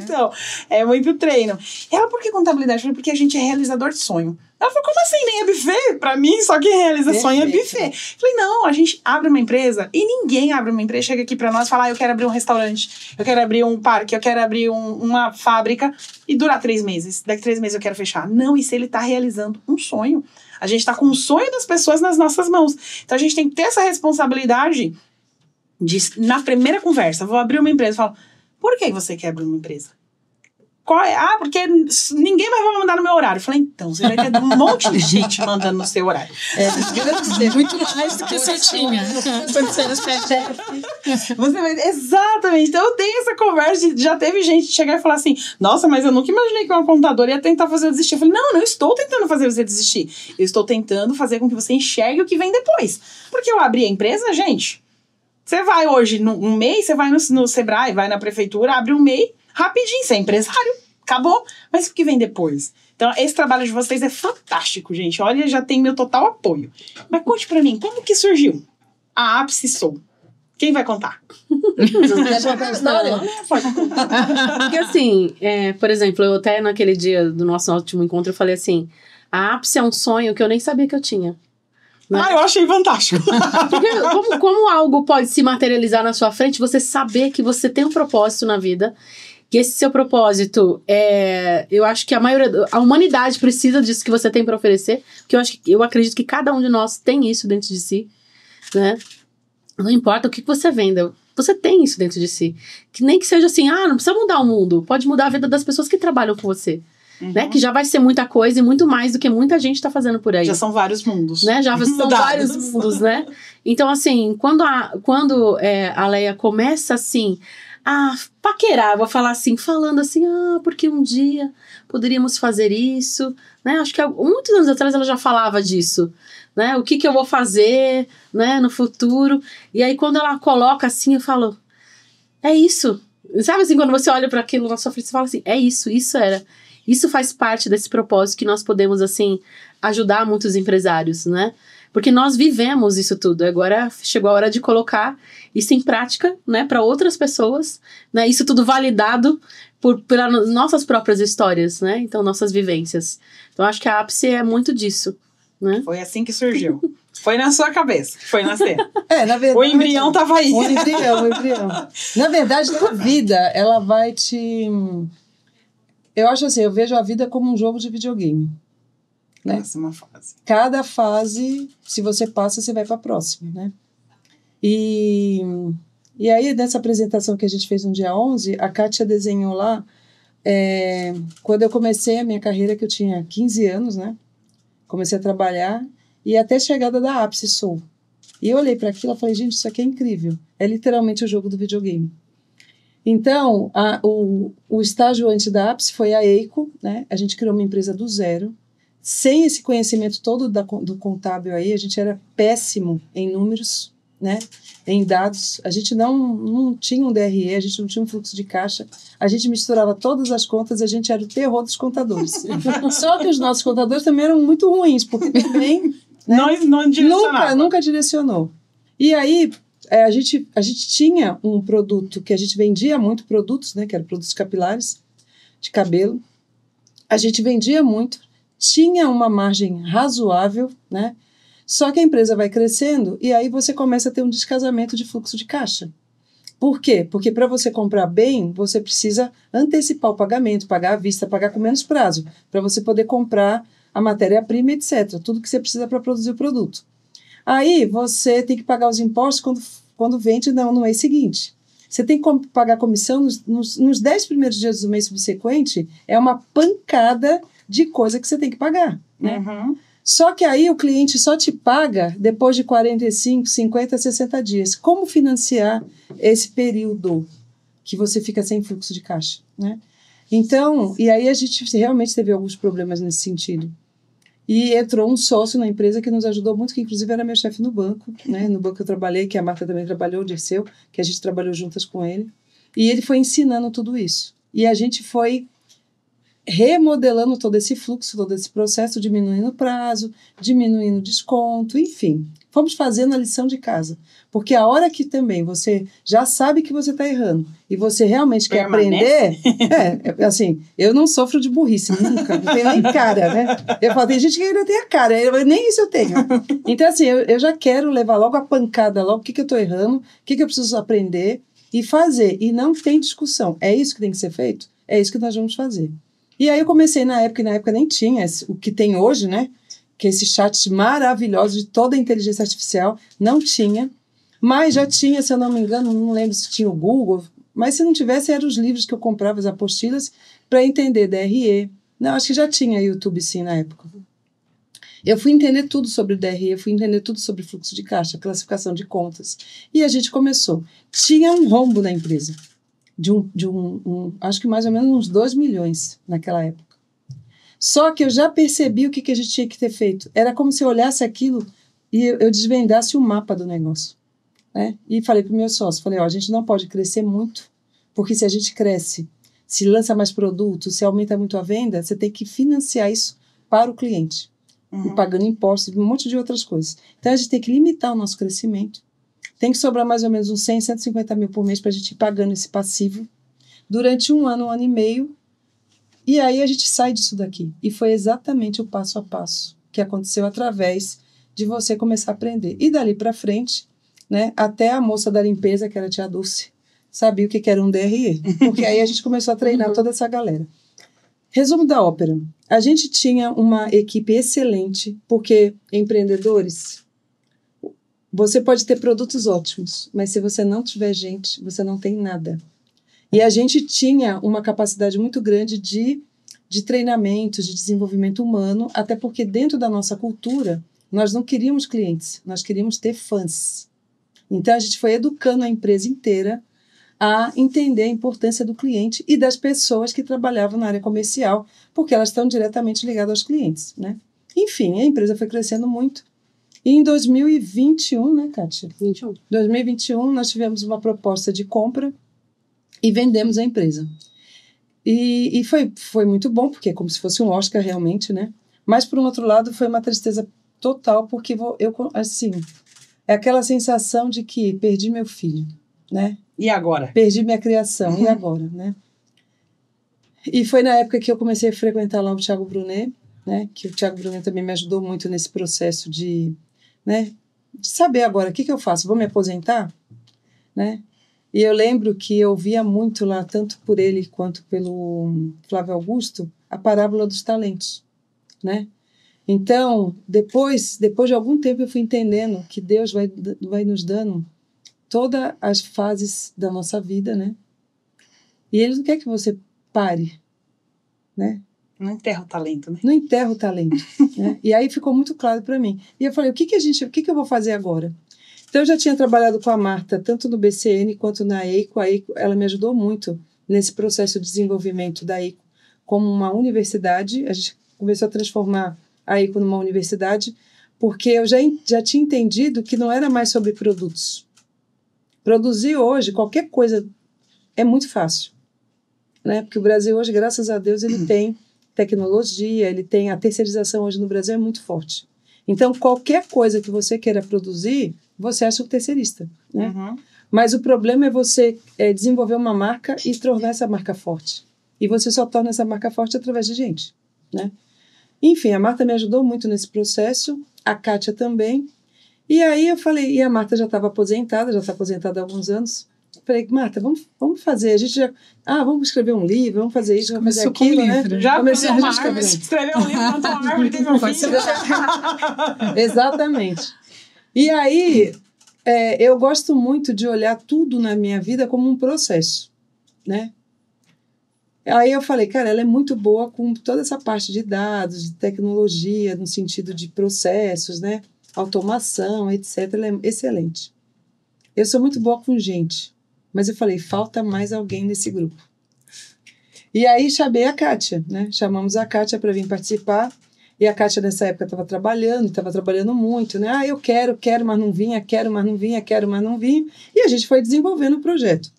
Então, é muito treino. Ela, por que contabilidade? Eu falei, porque a gente é realizador de sonho. Ela falou, como assim? Nem é buffet? Pra mim, só quem realiza sonho é buffet. Falei, não, a gente abre uma empresa e ninguém abre uma empresa, chega aqui pra nós e fala, eu quero abrir um restaurante, eu quero abrir um parque, eu quero abrir uma fábrica e durar 3 meses. Daqui 3 meses eu quero fechar. Não, isso ele tá realizando um sonho. A gente tá com o sonho das pessoas nas nossas mãos. Então a gente tem que ter essa responsabilidade de, na primeira conversa, vou abrir uma empresa, eu falo, por que você quer abrir uma empresa? Qual é? Porque ninguém mais vai mandar no meu horário. Eu falei, então, você vai ter um monte de gente mandando no seu horário. Muito mais do que você tinha. Exatamente. Então, eu tenho essa conversa. Já teve gente chegar e falar assim, nossa, mas eu nunca imaginei que uma contadora ia tentar fazer eu desistir. Eu falei, não estou tentando fazer você desistir. Eu estou tentando fazer com que você enxergue o que vem depois. Porque eu abri a empresa, gente, você vai hoje, um MEI, você vai no Sebrae, vai na prefeitura, abre um MEI, rapidinho, você é empresário, acabou. Mas o que vem depois? Então, esse trabalho de vocês é fantástico, gente. Olha, já tem meu total apoio. Mas conte pra mim, como que surgiu a Ápice Soul? Quem vai contar? Quer contar a história? Pode contar. Porque assim, por exemplo, eu até naquele dia do nosso último encontro, eu falei assim, a Ápice é um sonho que eu nem sabia que eu tinha. Né? Eu achei fantástico. Porque como algo pode se materializar na sua frente, você saber que você tem um propósito na vida, que esse seu propósito eu acho que a humanidade precisa disso que você tem para oferecer, porque eu acredito que cada um de nós tem isso dentro de si, né? Não importa o que você venda, você tem isso dentro de si. Que nem que seja assim, não precisa mudar o mundo, pode mudar a vida das pessoas que trabalham com você. Uhum. Né? Que já vai ser muita coisa e muito mais do que muita gente tá fazendo por aí. Já são vários mundos. Né? Já são vários mundos, né? Então, assim, quando a Leia começa, assim, a paquerar, vou falar assim, falando assim, porque um dia poderíamos fazer isso, né? Acho que muitos anos atrás ela já falava disso, né? O que eu vou fazer, né, no futuro. E aí, quando ela coloca assim, eu falo, é isso. Sabe assim, quando você olha para aquilo na sua frente, você fala assim, é isso, isso faz parte desse propósito que nós podemos, assim, ajudar muitos empresários, né? Porque nós vivemos isso tudo. Agora chegou a hora de colocar isso em prática, né? Para outras pessoas, né? Isso tudo validado pelas nossas próprias histórias, né? Então, nossas vivências. Então, acho que a Ápice é muito disso, né? Foi assim que surgiu. Foi na sua cabeça, foi nascer. Na verdade, o embrião tava aí. O embrião. Na verdade, a vida, ela vai te... Eu acho assim, eu vejo a vida como um jogo de videogame. Né? Próxima fase. Cada fase, se você passa, você vai para a próxima, né? E aí, nessa apresentação que a gente fez no dia 11, a Kátia desenhou lá, quando eu comecei a minha carreira, que eu tinha 15 anos, né? Comecei a trabalhar, e até a chegada da Ápice Soul. E eu olhei para aquilo e falei, gente, isso aqui é incrível. É literalmente o jogo do videogame. Então, o estágio antes da Ápice foi a EICO, né? A gente criou uma empresa do zero. Sem esse conhecimento todo do contábil aí, a gente era péssimo em números, né? Em dados. A gente não tinha um DRE, a gente não tinha um fluxo de caixa. A gente misturava todas as contas, a gente era o terror dos contadores. Só que os nossos contadores também eram muito ruins, porque também... Né? Não direcionava. Nunca direcionou. E aí... a gente tinha um produto que a gente vendia muito produtos, né, que eram produtos capilares de cabelo. A gente vendia muito, tinha uma margem razoável, né? Só que a empresa vai crescendo e aí você começa a ter um descasamento de fluxo de caixa. Por quê? Porque para você comprar bem, você precisa antecipar o pagamento, pagar à vista, pagar com menos prazo, para você poder comprar a matéria-prima, etc. Tudo que você precisa para produzir o produto. Aí você tem que pagar os impostos quando vende no mês seguinte. Você tem que pagar comissão nos 10 primeiros dias do mês subsequente, é uma pancada de coisa que você tem que pagar, né? Uhum. Só que aí o cliente só te paga depois de 45, 50, 60 dias. Como financiar esse período que você fica sem fluxo de caixa, né? Então, e aí a gente realmente teve alguns problemas nesse sentido. E entrou um sócio na empresa que nos ajudou muito, que inclusive era meu chefe no banco, né? No banco que eu trabalhei, que a Marta também trabalhou, o Dirceu, que a gente trabalhou juntas com ele. E ele foi ensinando tudo isso. E a gente foi remodelando todo esse fluxo, todo esse processo, diminuindo o prazo, diminuindo o desconto, enfim. Fomos fazendo a lição de casa. Porque a hora que também você já sabe que você está errando e você realmente quer aprender, assim, eu não sofro de burrice, nunca, não tenho nem cara, né? Eu falo, tem gente que ainda tem a cara, nem isso eu tenho. Então, assim, eu já quero levar logo a pancada, logo o que eu estou errando, o que eu preciso aprender e fazer. E não tem discussão. É isso que tem que ser feito? É isso que nós vamos fazer. E aí eu comecei na época nem tinha o que tem hoje, né? Que esses chats maravilhosos de toda a inteligência artificial, não tinha. Mas já tinha, se eu não me engano, não lembro se tinha o Google, mas se não tivesse, eram os livros que eu comprava, as apostilas, para entender DRE. Não, acho que já tinha YouTube sim na época. Eu fui entender tudo sobre DRE, eu fui entender tudo sobre fluxo de caixa, classificação de contas. E a gente começou. Tinha um rombo na empresa. Acho que mais ou menos uns 2 milhões naquela época. Só que eu já percebi o que a gente tinha que ter feito. Era como se eu olhasse aquilo e eu desvendasse o mapa do negócio, né? E falei para o meu sócio, a gente não pode crescer muito, porque se a gente cresce, se lança mais produtos, se aumenta muito a venda, você tem que financiar isso para o cliente, e pagando impostos, um monte de outras coisas. Então, a gente tem que limitar o nosso crescimento. Tem que sobrar mais ou menos uns 100, 150 mil por mês para a gente ir pagando esse passivo durante um ano e meio. E aí a gente sai disso daqui. E foi exatamente o passo a passo que aconteceu através de você começar a aprender. E dali para frente, né, até a moça da limpeza, que era a tia Dulce, sabia o que era um DRE. Porque aí a gente começou a treinar toda essa galera. Resumo da ópera. A gente tinha uma equipe excelente, porque empreendedores, você pode ter produtos ótimos, mas se você não tiver gente, você não tem nada. E a gente tinha uma capacidade muito grande de treinamentos, de desenvolvimento humano, até porque dentro da nossa cultura, nós não queríamos clientes, nós queríamos ter fãs. Então, a gente foi educando a empresa inteira a entender a importância do cliente e das pessoas que trabalhavam na área comercial, porque elas estão diretamente ligadas aos clientes, né? Enfim, a empresa foi crescendo muito. E em 2021, né, Kátia? 2021, nós tivemos uma proposta de compra e vendemos a empresa. E foi muito bom, porque é como se fosse um Oscar realmente, né? Mas, por um outro lado, foi uma tristeza total, porque assim, é aquela sensação de que perdi meu filho, né? E agora? Perdi minha criação, e agora, né? E foi na época que eu comecei a frequentar lá o Thiago Brunet, né? Que o Thiago Brunet também me ajudou muito nesse processo de saber agora o que eu faço, vou me aposentar, né? E eu lembro que eu via muito lá, tanto por ele quanto pelo Flávio Augusto, a parábola dos talentos, né? Então, depois de algum tempo eu fui entendendo que Deus vai nos dando todas as fases da nossa vida, né? E Ele não quer que você pare, né? Não enterra o talento, né? Não enterra o talento, né? E aí ficou muito claro para mim. E eu falei, o que eu vou fazer agora? Então, eu já tinha trabalhado com a Marta, tanto no BCN quanto na EICO. A EICO, ela me ajudou muito nesse processo de desenvolvimento da EICO como uma universidade. A gente começou a transformar a EICO numa universidade, porque eu já tinha entendido que não era mais sobre produtos. Produzir hoje, qualquer coisa, é muito fácil, né? Porque o Brasil hoje, graças a Deus, ele tem tecnologia, ele tem a terceirização hoje no Brasil é muito forte. Então, qualquer coisa que você queira produzir, você acha o terceirista, né? Mas o problema é você desenvolver uma marca e tornar essa marca forte. E você só torna essa marca forte através de gente, né? Enfim, a Marta me ajudou muito nesse processo, a Kátia também. E aí eu falei, e a Marta já estava aposentada, já está aposentada há alguns anos. falei, Marta, vamos fazer, a gente já... vamos escrever um livro, vamos fazer isso, vamos fazer Começou com aquilo, um livro. né? Já Comecei plantou a uma escrever. árvore, escreveu um livro, plantou uma árvore, teve um filho. Exatamente. E aí, eu gosto muito de olhar tudo na minha vida como um processo, né? Aí eu falei, cara, ela é muito boa com toda essa parte de dados, de tecnologia, no sentido de processos, né? Automação, etc. Ela é excelente. Eu sou muito boa com gente, mas eu falei, falta mais alguém nesse grupo. E aí chamei a Kátia, né? Chamamos a Kátia para vir participar. E a Kátia, nessa época, estava trabalhando muito, né? Eu quero, mas não vinha, quero, mas não vinha, quero, mas não vinha. E a gente foi desenvolvendo o projeto.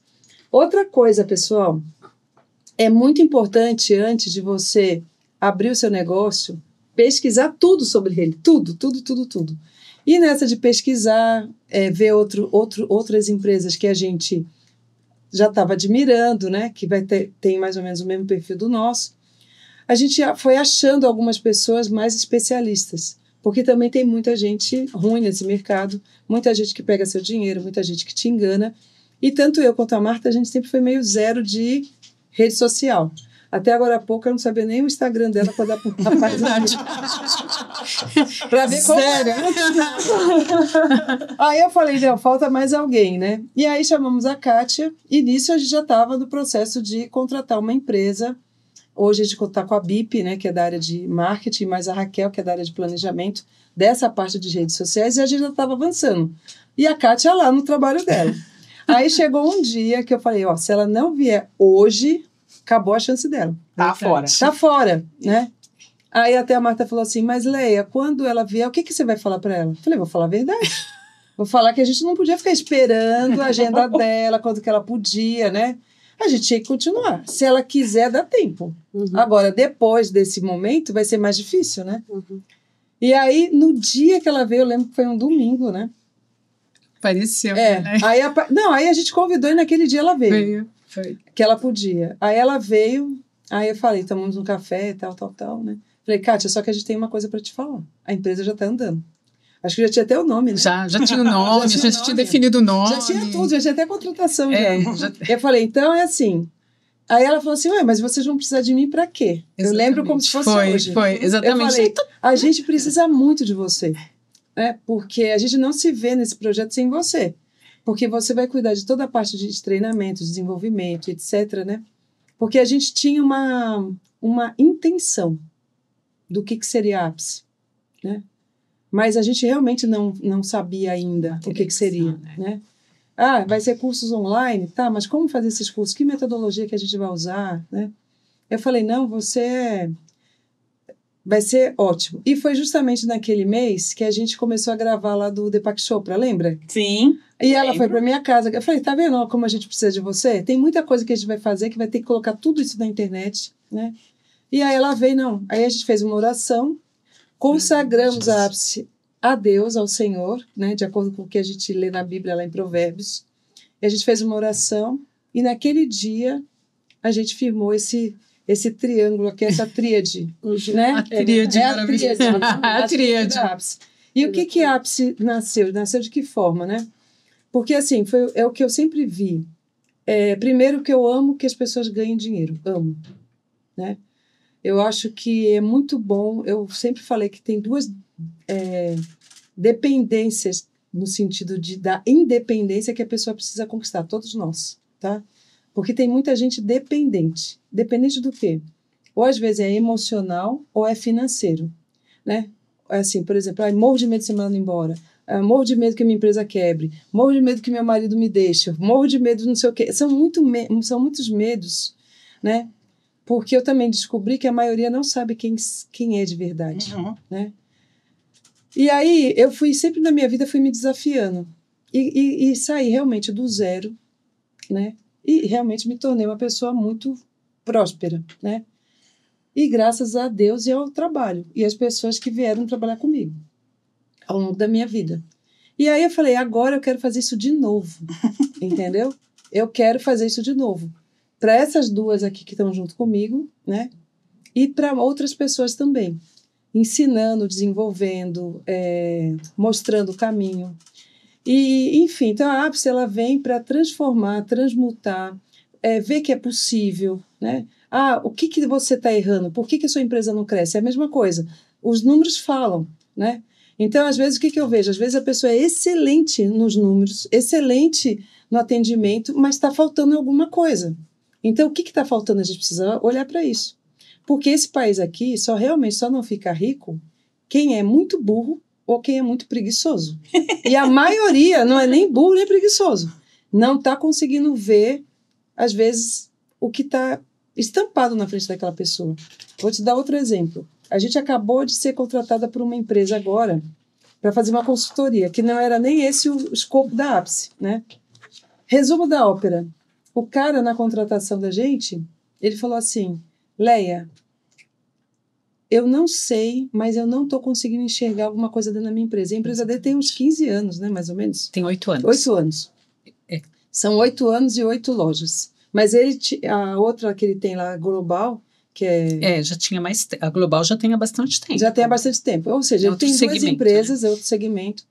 Outra coisa, pessoal, é muito importante, antes de você abrir o seu negócio, pesquisar tudo sobre ele. Tudo. E nessa de pesquisar, ver outras empresas que a gente já estava admirando, né? Que tem mais ou menos o mesmo perfil do nosso. A gente foi achando algumas pessoas mais especialistas, porque também tem muita gente ruim nesse mercado, muita gente que pega seu dinheiro, muita gente que te engana. E tanto eu quanto a Marta, a gente sempre foi meio zero de rede social. Até agora há pouco eu não sabia nem o Instagram dela para dar para o rapaz. Para ver como Sério? Aí eu falei, não, falta mais alguém, né? E aí chamamos a Kátia, e nisso a gente já estava no processo de contratar uma empresa. Hoje a gente está com a BIP, né, que é da área de marketing, mais a Raquel, que é da área de planejamento, dessa parte de redes sociais, e a gente já estava avançando. E a Kátia lá no trabalho dela. Aí chegou um dia que eu falei, se ela não vier hoje, acabou a chance dela. Tá fora. Tá fora, né? Aí até a Marta falou assim, mas Leia, quando ela vier, o que você vai falar para ela? Eu falei, vou falar a verdade. Vou falar que a gente não podia ficar esperando a agenda dela, quando que ela podia, né? A gente tinha que continuar. Se ela quiser, dá tempo. Agora, depois desse momento, vai ser mais difícil, né? E aí, no dia que ela veio, eu lembro que foi um domingo, né? Pareceu, né? Aí a gente convidou e naquele dia ela veio. Foi. Que ela podia. Aí ela veio, aí eu falei, tomamos um café, tal, né? Falei, Kátia, só que a gente tem uma coisa para te falar. A empresa já tá andando. Acho que já tinha até o nome, né? Já tinha o nome, já tinha definido o nome. Já tinha tudo, já tinha até contratação. Já. Eu falei, então é assim. Aí ela falou assim, mas vocês vão precisar de mim para quê? Exatamente. Eu lembro como se fosse hoje. Foi, exatamente. Eu falei, a gente precisa muito de você. Né? Porque a gente não se vê nesse projeto sem você. Porque você vai cuidar de toda a parte de treinamento, desenvolvimento, etc., né? Porque a gente tinha uma intenção do que seria a Ápice, né? Mas a gente realmente não sabia ainda o que seria, né? Vai ser cursos online, tá? Mas como fazer esses cursos? Que metodologia que a gente vai usar, né? Eu falei, não, vai ser ótimo. E foi justamente naquele mês que a gente começou a gravar lá do Deepak Chopra, lembra? Sim. E ela foi para minha casa. Eu falei, tá vendo como a gente precisa de você? Tem muita coisa que a gente vai fazer que vai ter que colocar tudo isso na internet, né? E aí ela veio, Aí a gente fez uma oração, consagramos a Ápice a Deus, ao Senhor, né? De acordo com o que a gente lê na Bíblia, lá em Provérbios. E a gente fez uma oração e naquele dia a gente firmou esse triângulo aqui, essa tríade, né? A tríade maravilhosa. A tríade da Ápice. E o que a Ápice nasceu? Nasceu de que forma, né? Porque, assim, é o que eu sempre vi. Primeiro que eu amo que as pessoas ganhem dinheiro. Amo. Né? Eu acho que é muito bom. Eu sempre falei que tem duas dependências no sentido da independência que a pessoa precisa conquistar. Todos nós, tá? Porque tem muita gente dependente. Dependente do quê? Ou, às vezes, é emocional ou é financeiro. Né? Assim, por exemplo, morro de medo de ser mandado embora. Morro de medo que minha empresa quebre, morro de medo que meu marido me deixe, morro de medo de não sei o quê. São muitos medos, né? Porque eu também descobri que a maioria não sabe quem é de verdade, né? E aí, eu sempre na minha vida fui me desafiando e saí realmente do zero, né? E realmente me tornei uma pessoa muito próspera, né? E graças a Deus e ao trabalho e às pessoas que vieram trabalhar comigo ao longo da minha vida. E aí eu falei, agora eu quero fazer isso de novo, entendeu? Eu quero fazer isso de novo. Para essas duas aqui que estão junto comigo, né? E para outras pessoas também. Ensinando, desenvolvendo, mostrando o caminho. E, enfim, então a ápice ela vem para transformar, transmutar, ver que é possível, né? O que você está errando? Por que a sua empresa não cresce? É a mesma coisa. Os números falam, né? Então, às vezes, o que eu vejo? Às vezes a pessoa é excelente nos números, excelente no atendimento, mas está faltando alguma coisa. Então, o que está faltando? A gente precisa olhar para isso. Porque esse país aqui realmente só não fica rico quem é muito burro ou quem é muito preguiçoso. E a maioria não é nem burro nem preguiçoso. Não está conseguindo ver, às vezes, o que está estampado na frente daquela pessoa. Vou te dar outro exemplo. A gente acabou de ser contratada por uma empresa agora para fazer uma consultoria, que não era nem esse o escopo da ápice, né? Resumo da ópera. O cara, na contratação da gente, ele falou assim, Leia, eu não sei, mas eu não estou conseguindo enxergar alguma coisa dentro da minha empresa. A empresa dele tem uns 15 anos, né, mais ou menos? Tem 8 anos. 8 anos. São 8 anos e 8 lojas. Mas a outra que ele tem lá, Global, que já tinha mais tempo. A Global já tem há bastante tempo. Já tem há bastante tempo. Ou seja, ele tem duas empresas, é outro segmento.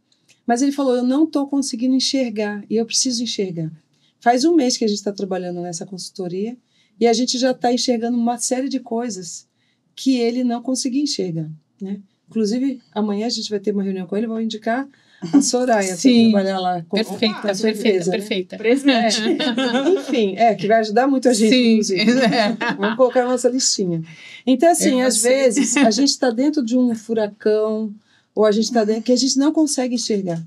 Mas ele falou, eu não estou conseguindo enxergar e eu preciso enxergar. Faz um mês que a gente está trabalhando nessa consultoria e a gente já está enxergando uma série de coisas que ele não conseguia enxergar, né? Inclusive, amanhã a gente vai ter uma reunião com ele, vou indicar a Soraya para trabalhar lá. Perfeita. Presente. Enfim, que vai ajudar muito a gente. Sim. Vamos colocar na nossa listinha. Então, assim, às vezes, a gente está dentro de um furacão, ou a gente está dentro que a gente não consegue enxergar.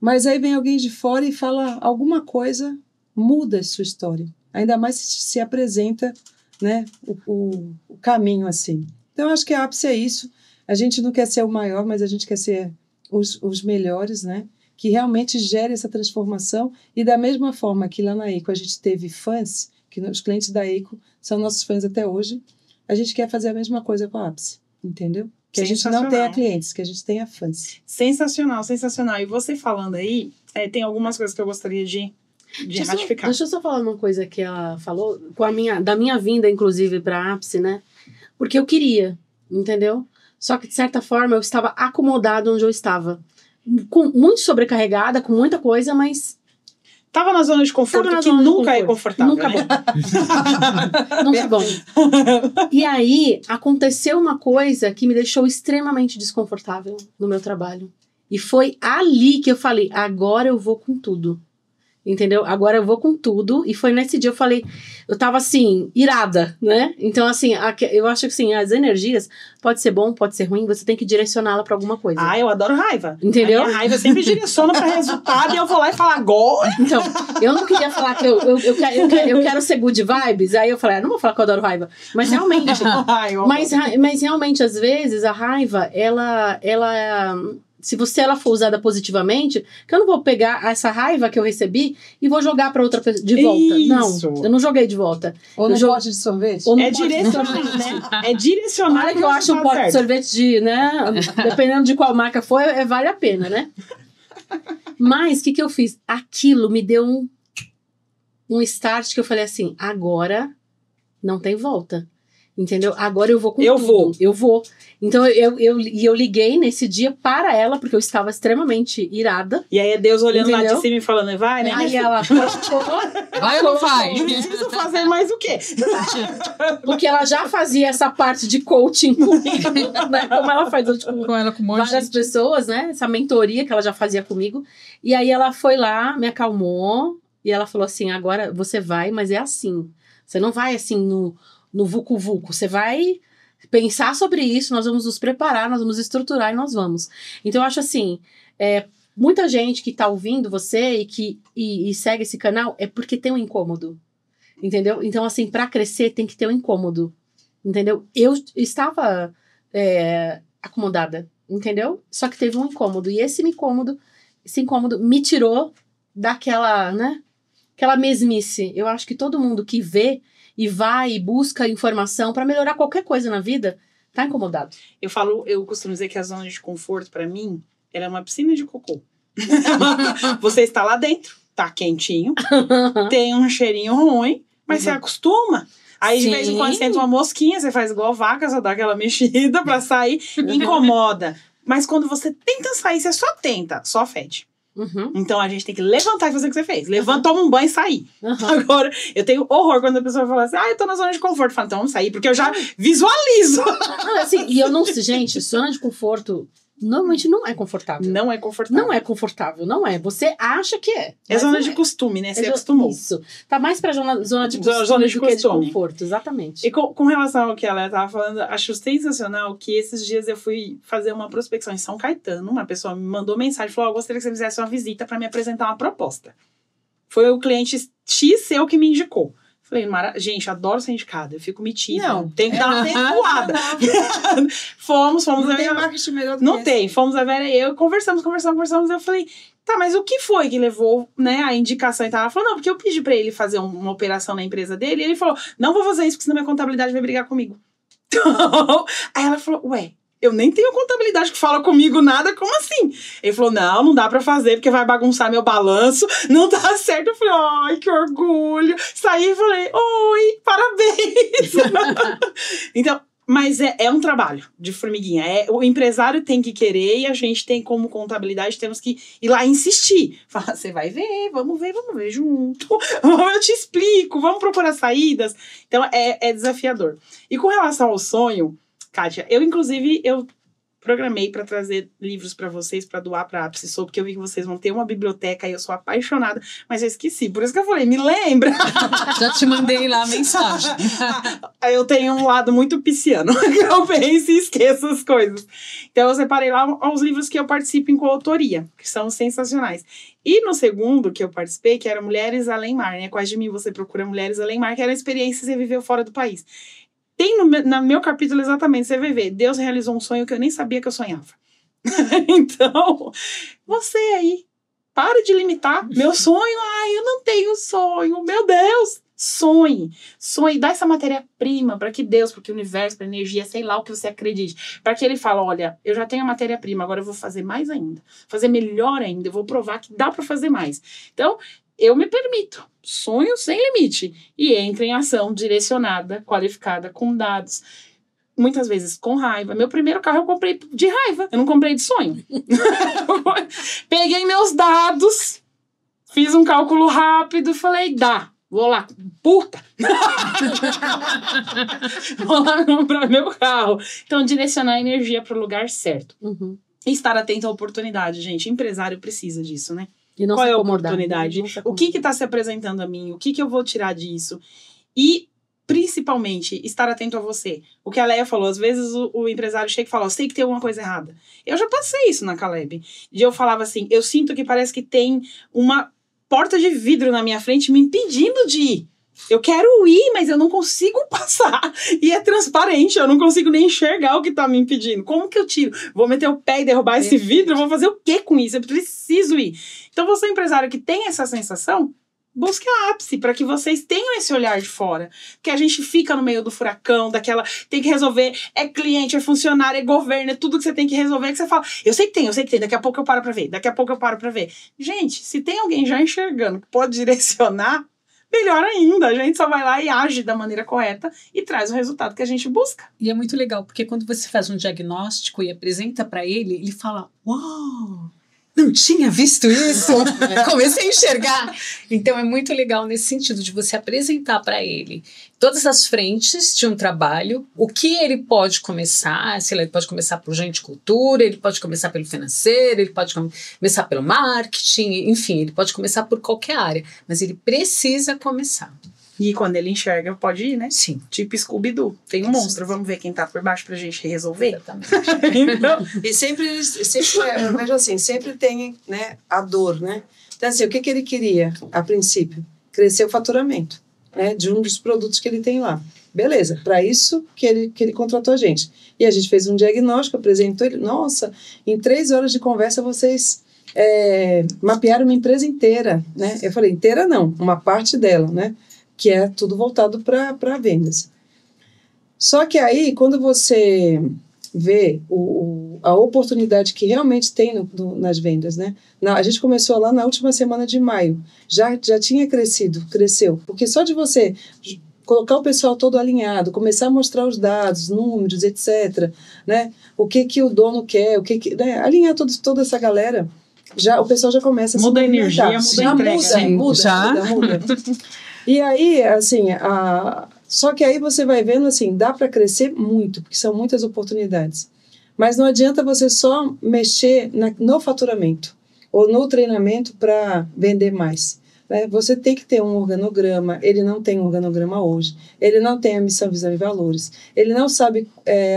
Mas aí vem alguém de fora e fala alguma coisa, muda a sua história. Ainda mais se apresenta, né, o caminho assim. Então, eu acho que a ápice é isso. A gente não quer ser o maior, mas a gente quer ser os melhores, né? Que realmente gere essa transformação. E da mesma forma que lá na EICO a gente teve fãs, que os clientes da EICO são nossos fãs até hoje, a gente quer fazer a mesma coisa com a ápice, entendeu? Que a gente não tenha clientes, que a gente tenha fãs. Sensacional, sensacional. E você falando aí, tem algumas coisas que eu gostaria de ratificar. Deixa eu só falar uma coisa que ela falou, da minha vinda, inclusive, para a ápice, né? Porque eu queria, entendeu? Só que, de certa forma, eu estava acomodada onde eu estava. Muito sobrecarregada, com muita coisa, mas... Tava na zona de conforto, que nunca é confortável. Nunca né? bom. Nunca bom. E aí, aconteceu uma coisa que me deixou extremamente desconfortável no meu trabalho. E foi ali que eu falei, agora eu vou com tudo. Entendeu? Agora eu vou com tudo. E foi nesse dia eu falei, eu tava assim, irada, né? Então, assim, eu acho que assim, as energias, pode ser bom, pode ser ruim, você tem que direcioná-la pra alguma coisa. Eu adoro raiva. Entendeu? A minha raiva sempre direciona pra resultado e eu vou lá e falo agora. Então, eu não queria falar que eu quero ser good vibes. Aí eu falei, não vou falar que eu adoro raiva. Mas realmente, mas realmente, às vezes, a raiva, ela se ela for usada positivamente, que eu não vou pegar essa raiva que eu recebi e vou jogar para outra pessoa de volta. Isso. Não, eu não joguei de volta. Ou no pote de sorvete? É direcionar, né? É direcionar. Olha que eu acho um pote de sorvete né? Dependendo de qual marca for, vale a pena, né? Mas, o que eu fiz? Aquilo me deu um start que eu falei assim, agora não tem volta. Entendeu? Agora eu vou com tudo. Eu vou. Então, eu liguei nesse dia para ela, porque eu estava extremamente irada. E aí é Deus olhando lá de cima e falando, vai, né? Aí ela vai ou não vai? Preciso fazer mais o quê? Porque ela já fazia essa parte de coaching comigo, né? Como ela faz com ela, com várias pessoas, né? Essa mentoria que ela já fazia comigo. E aí ela foi lá, me acalmou, e ela falou assim, agora você vai, mas é assim. Você não vai assim no vucu-vucu, você vai pensar sobre isso, nós vamos nos preparar, nós vamos estruturar e nós vamos. Então eu acho assim, muita gente que tá ouvindo você e segue esse canal é porque tem um incômodo, entendeu? Então assim, para crescer tem que ter um incômodo, entendeu? Eu estava acomodada, entendeu? Só que teve um incômodo, e esse incômodo me tirou daquela, né? Aquela mesmice. Eu acho que todo mundo que vê e vai e busca informação para melhorar qualquer coisa na vida, tá incomodado. Eu costumo dizer que a zona de conforto, para mim, ela é uma piscina de cocô. Você está lá dentro, tá quentinho, tem um cheirinho ruim, mas você acostuma. Aí, de vez em quando, você entra uma mosquinha, você faz igual vaca, só dá aquela mexida pra sair, incomoda. Mas quando você tenta sair, você só tenta, só fede. Uhum. Então a gente tem que levantar e fazer o que você fez. Levanta, toma um banho e sair. Agora, eu tenho horror quando a pessoa fala assim, eu tô na zona de conforto. Eu falo, então vamos sair, porque eu já visualizo. Não, assim, e eu não sei, gente, zona de conforto normalmente não é confortável. Não é confortável. Não é confortável, não é. Você acha que é. É zona de costume, né? Você acostumou. Isso. Tá mais pra zona de costume Zona de do que de costume. conforto, exatamente. E com relação ao que ela estava falando, acho sensacional que esses dias eu fui fazer uma prospecção em São Caetano. Uma pessoa me mandou mensagem e falou, gostaria que você fizesse uma visita para me apresentar uma proposta. Foi o cliente X seu que me indicou. Falei, gente, adoro ser indicada. Eu fico metida. Não. Tem que dar uma recuada. Fomos Não a tem Vera. marketing melhor do que Não esse. tem. Fomos a Vera e eu, conversamos. Eu falei, tá, mas o que foi que levou, né, a indicação e tal? Ela falou, não, porque eu pedi pra ele fazer uma operação na empresa dele. E ele falou, não vou fazer isso, porque senão minha contabilidade vai brigar comigo. Então, aí ela falou, ué, eu nem tenho contabilidade que fala comigo nada, como assim? Ele falou, não dá pra fazer, porque vai bagunçar meu balanço, não dá certo. Eu falei, ai, que orgulho. Saí e falei, oi, parabéns. Então, mas é um trabalho de formiguinha. O empresário tem que querer e a gente tem, como contabilidade, temos que ir lá insistir. Falar, você vai ver, vamos ver junto. Eu te explico, vamos procurar saídas. Então, é desafiador. E com relação ao sonho, Kátia, eu programei para trazer livros para vocês, para doar para a Apsissou, porque eu vi que vocês vão ter uma biblioteca e eu sou apaixonada, mas eu esqueci. Por isso que eu falei, me lembra. Já te mandei lá a mensagem. Eu tenho um lado muito pisciano, que eu penso e esqueço as coisas. Então eu separei lá os livros que eu participo em coautoria, que são sensacionais. E no segundo que eu participei, que era Mulheres Além Mar, né? Quase de mim você procura Mulheres Além Mar, que era a experiência que você viveu fora do país. Tem no meu capítulo exatamente, você vai ver, Deus realizou um sonho que eu nem sabia que eu sonhava. Então, você aí, para de limitar. Meu sonho, eu não tenho sonho, meu Deus. Sonhe, dá essa matéria-prima para que Deus, para que o universo, para a energia, sei lá o que você acredite, para que ele fale, olha, eu já tenho a matéria-prima, agora eu vou fazer mais ainda, fazer melhor ainda, eu vou provar que dá para fazer mais. Então, eu me permito, sonho sem limite, e entro em ação direcionada, qualificada, com dados, muitas vezes com raiva. Meu primeiro carro eu comprei de raiva, eu não comprei de sonho. Peguei meus dados, fiz um cálculo rápido, falei, dá. Vou lá, puta! Vou lá comprar meu carro. Então, direcionar a energia para o lugar certo. Uhum. E estar atento à oportunidade, gente. Empresário precisa disso, né? E não Qual se é a acomodar, oportunidade? O que está se apresentando a mim? O que eu vou tirar disso? E, principalmente, estar atento a você. O que a Leia falou, às vezes o empresário chega e fala, sei que tem alguma coisa errada. Eu já passei isso na Caleb. E eu falava assim, eu sinto que parece que tem uma porta de vidro na minha frente me impedindo de ir. Eu quero ir, mas eu não consigo passar. E é transparente, eu não consigo nem enxergar o que tá me impedindo. Como que eu tiro? Vou meter o pé e derrubar esse vidro? Eu vou fazer o que com isso? Eu preciso ir. Então, você empresário que tem essa sensação, busque a ápice para que vocês tenham esse olhar de fora. Que a gente fica no meio do furacão, daquela... Tem que resolver, é cliente, é funcionário, é governo, é tudo que você tem que resolver. Que você fala, eu sei que tem, daqui a pouco eu paro para ver. Gente, se tem alguém já enxergando que pode direcionar, melhor ainda. A gente só vai lá e age da maneira correta e traz o resultado que a gente busca. E é muito legal, porque quando você faz um diagnóstico e apresenta para ele fala, uau! Não tinha visto isso, comecei a enxergar. Então é muito legal nesse sentido de você apresentar para ele todas as frentes de um trabalho, o que ele pode começar, sei lá, ele pode começar por gente de cultura, ele pode começar pelo financeiro, ele pode começar pelo marketing, enfim, ele pode começar por qualquer área, mas ele precisa começar. E quando ele enxerga, pode ir, né? Sim. Tipo Scooby-Doo. Tem um monstro, vamos ver quem tá por baixo pra gente resolver? Exatamente. Então, E sempre eu vejo assim, sempre tem, né, a dor, né? Então, assim, o que ele queria, a princípio? Crescer o faturamento, né, de um dos produtos que ele tem lá. Beleza, para isso que ele contratou a gente. E a gente fez um diagnóstico, apresentou ele. Nossa, em 3 horas de conversa vocês mapearam uma empresa inteira, né? Eu falei, inteira não, uma parte dela, né? Que é tudo voltado para vendas. Só que aí, quando você vê a oportunidade que realmente tem nas vendas, né? A gente começou lá na última semana de maio, já tinha cresceu, porque só de você colocar o pessoal todo alinhado, começar a mostrar os dados, números, etc., né? O que o dono quer, né? Alinhar toda essa galera, o pessoal já começa a muda a se energia, movimentar. muda a entrega. Muda. E aí, assim, só que aí você vai vendo, assim, dá para crescer muito, porque são muitas oportunidades. Mas não adianta você só mexer no faturamento ou no treinamento para vender mais. Né? Você tem que ter um organograma, ele não tem um organograma hoje, ele não tem a missão, visão e valores, ele não sabe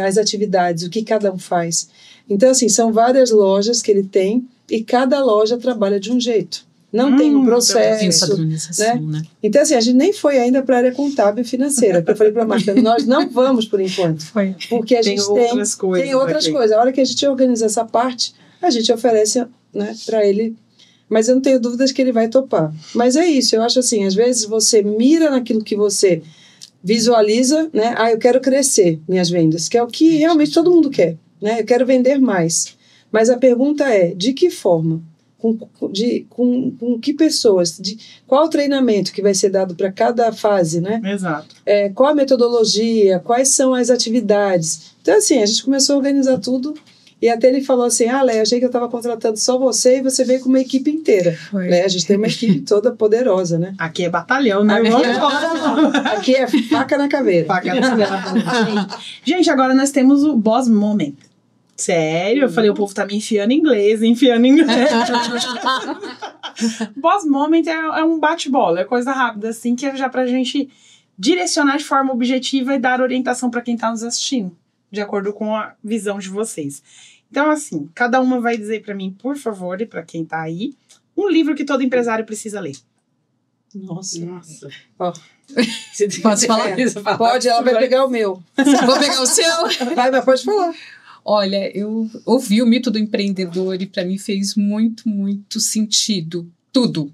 as atividades, o que cada um faz. Então, assim, são várias lojas que ele tem e cada loja trabalha de um jeito. Não tem um processo, né? Então, assim, a gente nem foi ainda para a área contábil e financeira, porque eu falei para a Marta, nós não vamos por enquanto, porque a gente tem outras coisas. A hora que a gente organiza essa parte, a gente oferece, né, para ele. Mas eu não tenho dúvidas que ele vai topar. Mas é isso, eu acho assim, às vezes você mira naquilo que você visualiza, né? Eu quero crescer minhas vendas, que é o que realmente todo mundo quer, né? Eu quero vender mais. Mas a pergunta é, de que forma? Com que pessoas? Qual o treinamento que vai ser dado para cada fase, né? Exato. Qual a metodologia? Quais são as atividades? Então, assim, a gente começou a organizar tudo. E até ele falou assim, Léa, achei que eu estava contratando só você e você veio com uma equipe inteira. Né? A gente tem uma equipe toda poderosa, né? Aqui é batalhão, né? Aqui é faca na caveira. Faca na caveira. Gente, agora nós temos o Boss Moment. Sério? Eu falei, o povo tá me enfiando em inglês. Boss Moment é um bate-bola, é coisa rápida, assim, que é já pra gente direcionar de forma objetiva e dar orientação para quem tá nos assistindo, de acordo com a visão de vocês. Então, assim, cada uma vai dizer para mim, por favor, e para quem tá aí, um livro que todo empresário precisa ler. Nossa. Ó. Posso falar isso? Pode, ela vai pegar o meu. Vou pegar o seu? Vai, mas pode falar. Olha, eu ouvi o Mito do Empreendedor e para mim fez muito, muito sentido. Tudo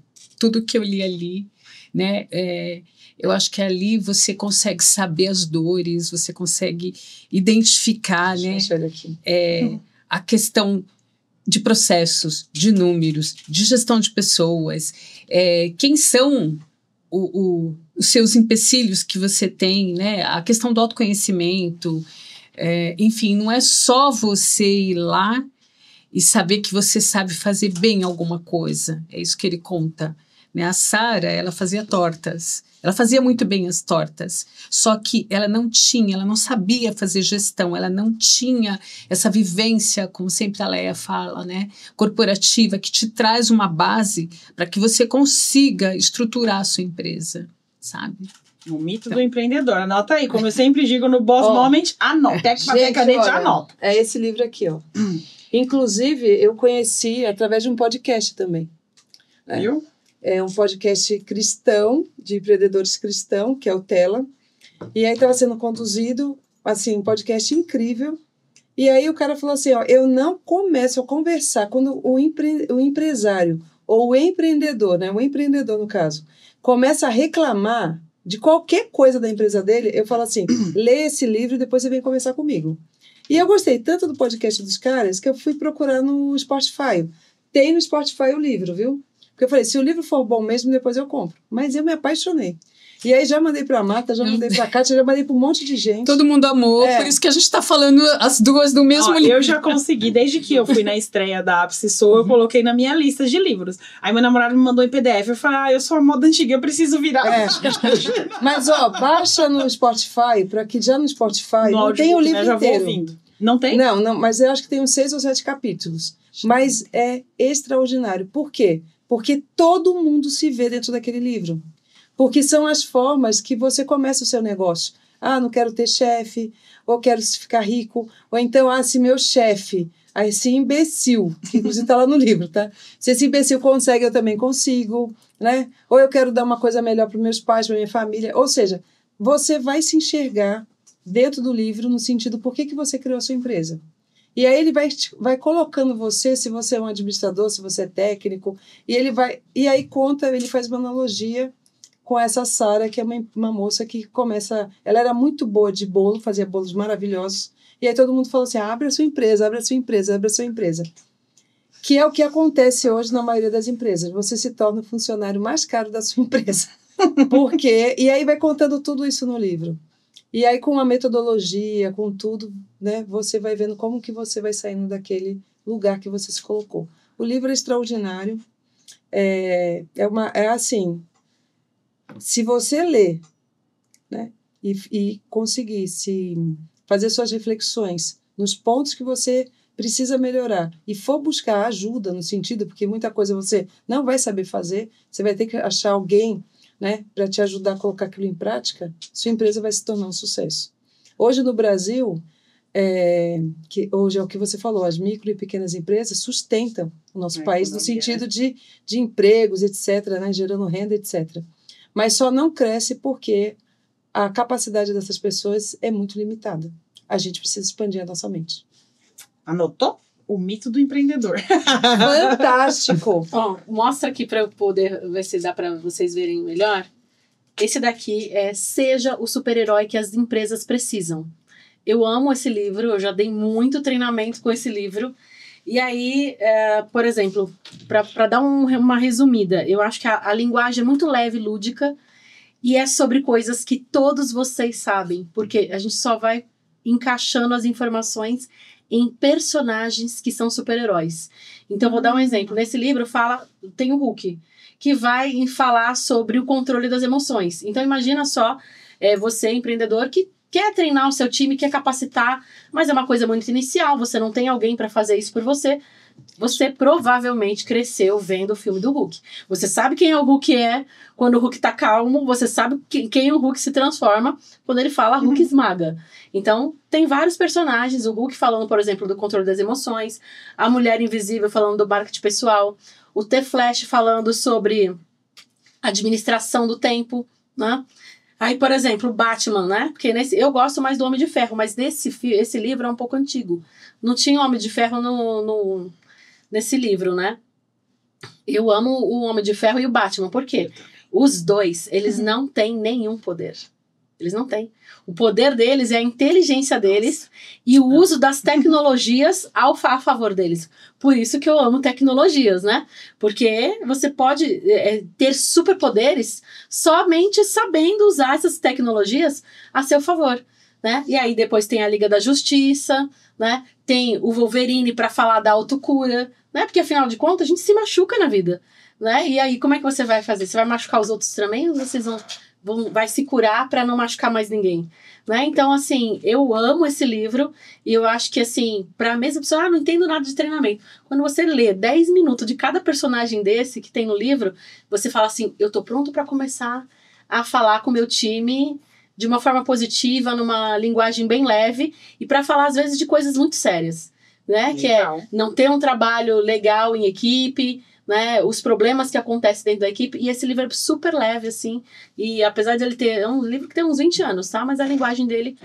que eu li ali, né? Eu acho que ali você consegue saber as dores, você consegue identificar, né? Olha aqui. A questão de processos, de números, de gestão de pessoas, quem são os seus empecilhos que você tem, né? A questão do autoconhecimento, enfim, não é só você ir lá e saber que você sabe fazer bem alguma coisa, é isso que ele conta. Né? A Sara, ela fazia tortas, ela fazia muito bem as tortas, só que ela não sabia fazer gestão, ela não tinha essa vivência, como sempre a Léa fala, né, corporativa, que te traz uma base para que você consiga estruturar a sua empresa, sabe? O mito do empreendedor, anota aí, como eu sempre digo no Boss Moment, anota, pega papel e caneta, anota. É esse livro aqui, ó. Inclusive, eu conheci através de um podcast também. Viu? É um podcast cristão, de empreendedores cristãos, que é o Tela. E aí estava sendo conduzido, assim, um podcast incrível. E aí o cara falou assim, eu não começo a conversar quando o empresário, ou o empreendedor, né, o empreendedor no caso, começa a reclamar de qualquer coisa da empresa dele, eu falo assim, lê esse livro e depois você vem conversar comigo. E eu gostei tanto do podcast dos caras que eu fui procurar no Spotify. Tem no Spotify o livro, viu? Porque eu falei, se o livro for bom mesmo, depois eu compro. Mas eu me apaixonei. E aí já mandei pra Marta, já mandei pra Kátia, já mandei pra um monte de gente. Todo mundo amou, por isso que a gente tá falando as duas do mesmo livro. Eu já consegui, desde que eu fui na estreia da Ápice Sou, eu coloquei na minha lista de livros. Aí meu namorado me mandou em PDF, eu falei, eu sou a moda antiga, eu preciso virar. Mas, baixa no Spotify, pra que já no Spotify não tem o livro já inteiro. Vou ouvindo. Não tem? Não, mas eu acho que tem uns 6 ou 7 capítulos. Mas é extraordinário. Por quê? Porque todo mundo se vê dentro daquele livro. Porque são as formas que você começa o seu negócio. Não quero ter chefe, ou quero ficar rico, ou então, se meu chefe, esse imbecil, que inclusive está lá no livro, tá? Se esse imbecil consegue, eu também consigo, né? Ou eu quero dar uma coisa melhor para os meus pais, para minha família. Ou seja, você vai se enxergar dentro do livro no sentido por que você criou a sua empresa. E aí ele vai colocando você, se você é um administrador, se você é técnico, e ele faz uma analogia com essa Sara, que é uma moça que começa... Ela era muito boa de bolo, fazia bolos maravilhosos. E aí todo mundo falou assim, abre a sua empresa, abre a sua empresa, abre a sua empresa. Que é o que acontece hoje na maioria das empresas. Você se torna o funcionário mais caro da sua empresa. Por quê? E aí vai contando tudo isso no livro. E aí com a metodologia, com tudo, né, você vai vendo como que você vai saindo daquele lugar que você se colocou. O livro é extraordinário. É assim, se você ler, né, e conseguir fazer suas reflexões nos pontos que você precisa melhorar e for buscar ajuda no sentido, porque muita coisa você não vai saber fazer, você vai ter que achar alguém, né, para te ajudar a colocar aquilo em prática, sua empresa vai se tornar um sucesso. Hoje no Brasil, que hoje é o que você falou, as micro e pequenas empresas sustentam o nosso país no sentido de empregos, etc., né, gerando renda, etc. Mas só não cresce porque a capacidade dessas pessoas é muito limitada. A gente precisa expandir a nossa mente. Anotou? O mito do empreendedor. Fantástico! Ó, mostra aqui para eu poder ver se dá para vocês verem melhor. Esse daqui é Seja o Super-Herói que as Empresas Precisam. Eu amo esse livro, eu já dei muito treinamento com esse livro. E aí, por exemplo, para dar uma resumida, eu acho que a linguagem é muito leve, lúdica, e é sobre coisas que todos vocês sabem, porque a gente só vai encaixando as informações em personagens que são super-heróis. Então, vou dar um exemplo. Nesse livro tem o Hulk, que vai falar sobre o controle das emoções. Então, imagina só, você, empreendedor, que quer treinar o seu time, quer capacitar, mas é uma coisa muito inicial, você não tem alguém para fazer isso por você. Você provavelmente cresceu vendo o filme do Hulk. Você sabe quem o Hulk é quando o Hulk tá calmo, você sabe quem o Hulk se transforma quando ele fala Hulk esmaga. Então, tem vários personagens, o Hulk falando, por exemplo, do controle das emoções, a Mulher Invisível falando do marketing pessoal, o The-Flash falando sobre administração do tempo, né? Aí, por exemplo, o Batman, né? Porque eu gosto mais do Homem de Ferro, mas esse livro é um pouco antigo. Não tinha Homem de Ferro nesse livro, né? Eu amo o Homem de Ferro e o Batman. Por quê? Os dois, eles não têm nenhum poder. Eles não têm. O poder deles é a inteligência deles e o uso das tecnologias a favor deles. Por isso que eu amo tecnologias, né? Porque você pode ter superpoderes somente sabendo usar essas tecnologias a seu favor, né? E aí depois tem a Liga da Justiça, né? Tem o Wolverine para falar da autocura, né? Porque afinal de contas a gente se machuca na vida, né? E aí como é que você vai fazer? Você vai machucar os outros também ou vocês vai se curar para não machucar mais ninguém, né? Então, assim, eu amo esse livro e eu acho que, assim, para a mesma pessoa, não entendo nada de treinamento. Quando você lê 10 minutos de cada personagem desse que tem no livro, você fala assim, eu tô pronto para começar a falar com o meu time de uma forma positiva, numa linguagem bem leve e para falar, às vezes, de coisas muito sérias, né? Que é não ter um trabalho legal em equipe, né, os problemas que acontecem dentro da equipe, e esse livro é super leve, assim, e apesar de ele ter, é um livro que tem uns 20 anos, tá, mas a linguagem dele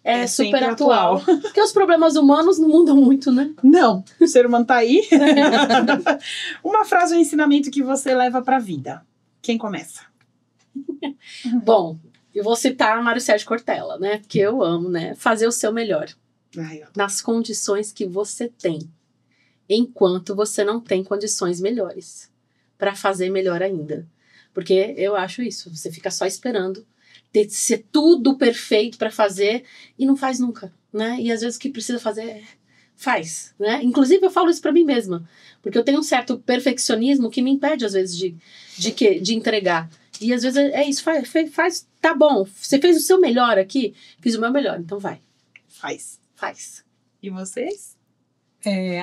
é super atual. Porque os problemas humanos não mudam muito, né? Não, o ser humano tá aí. Uma frase ou ensinamento que você leva pra vida. Quem começa? Bom, eu vou citar Mário Sérgio Cortella, né, que eu amo, né, fazer o seu melhor. Nas condições que você tem. Enquanto você não tem condições melhores para fazer melhor ainda. Porque eu acho isso, você fica só esperando ser tudo perfeito para fazer e não faz nunca, né? E às vezes o que precisa fazer, faz, né? Inclusive eu falo isso para mim mesma, porque eu tenho um certo perfeccionismo que me impede às vezes de entregar. E às vezes é isso, faz, tá bom, você fez o seu melhor aqui, fiz o meu melhor, então vai. Faz. E vocês?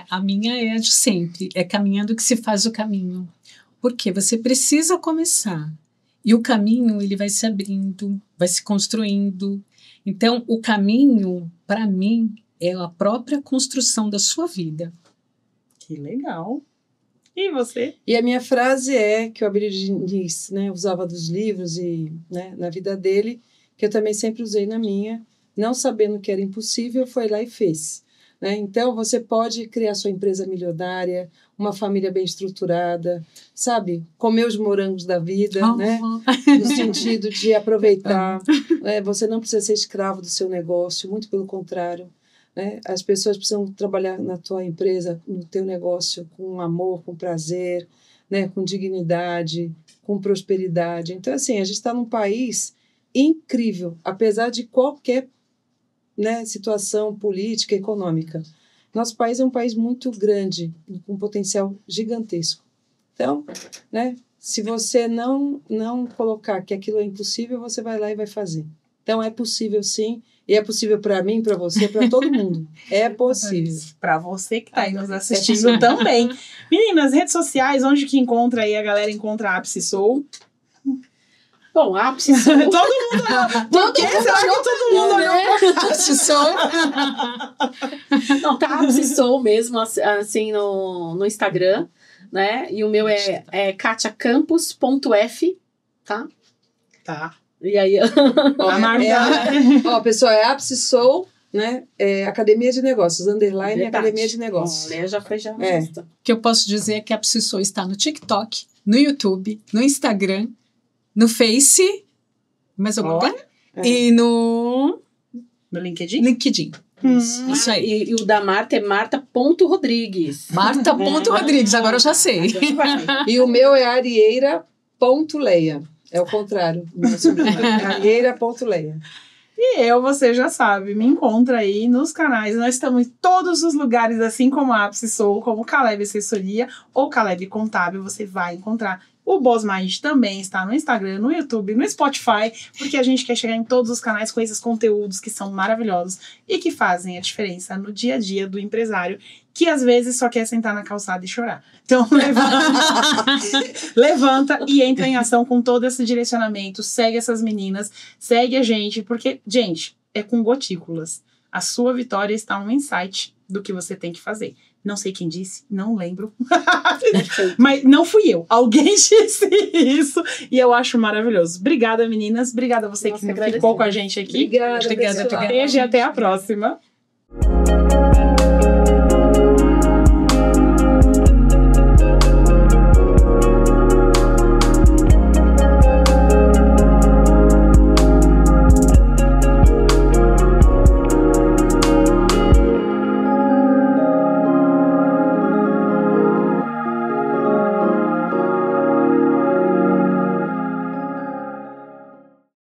A minha é a de sempre, é caminhando que se faz o caminho. Porque você precisa começar. E o caminho, ele vai se abrindo, vai se construindo. Então, o caminho, para mim, é a própria construção da sua vida. Que legal. E você? E a minha frase que o Abílio Diniz, né, usava dos livros e, né, na vida dele, que eu também sempre usei na minha, não sabendo que era impossível, foi lá e fez. Né? Então, você pode criar sua empresa milionária, uma família bem estruturada, sabe? Comer os morangos da vida, né? No sentido de aproveitar. Né? Você não precisa ser escravo do seu negócio, muito pelo contrário. Né? As pessoas precisam trabalhar na tua empresa, no teu negócio, com amor, com prazer, né? Com dignidade, com prosperidade. Então, assim, a gente está num país incrível, apesar de qualquer, né, situação política, econômica. Nosso país é um país muito grande, com um potencial gigantesco. Então, né, se você não colocar que aquilo é impossível, você vai lá e vai fazer. Então, é possível sim, e é possível para mim, para você, para todo mundo. É possível. Para você que tá aí nos assistindo também. Meninas, redes sociais, onde que encontra aí, a galera encontra a Ápice Soul? Bom, Ápice Soul. Todo mundo olhou. Por que será que todo mundo olhou? Ápice Soul. Não, tá Ápice Soul mesmo, assim, no Instagram, né? E o meu é katiacampos.f, tá? Tá. E aí... Pessoal, é Ápice Soul, né? Academia de Negócios, _, Verdade. Academia de Negócios. Bom, já foi já. O que eu posso dizer é que a Ápice Soul está no TikTok, no YouTube, no Instagram, no Face, mais algum lugar? E no LinkedIn. Isso aí. E o da Marta é Marta.Rodrigues. Marta.Rodrigues, agora eu já sei. E o meu é Arieira.Leia. É o contrário. Arieira.Leia. E você já sabe, me encontra aí nos canais. Nós estamos em todos os lugares, assim como a Ápice Soul, como Caleb Assessoria ou Caleb Contábil, você vai encontrar. O Boss Mind também está no Instagram, no YouTube, no Spotify, porque a gente quer chegar em todos os canais com esses conteúdos que são maravilhosos e que fazem a diferença no dia a dia do empresário, que às vezes só quer sentar na calçada e chorar. Então, levanta e entra em ação com todo esse direcionamento, segue essas meninas, segue a gente, porque, gente, é com gotículas. A sua vitória está no insight do que você tem que fazer. Não sei quem disse, não lembro. Mas não fui eu. Alguém disse isso. E eu acho maravilhoso. Obrigada, meninas. Obrigada a você que ficou com a gente aqui. Obrigada. Beijo e até a próxima.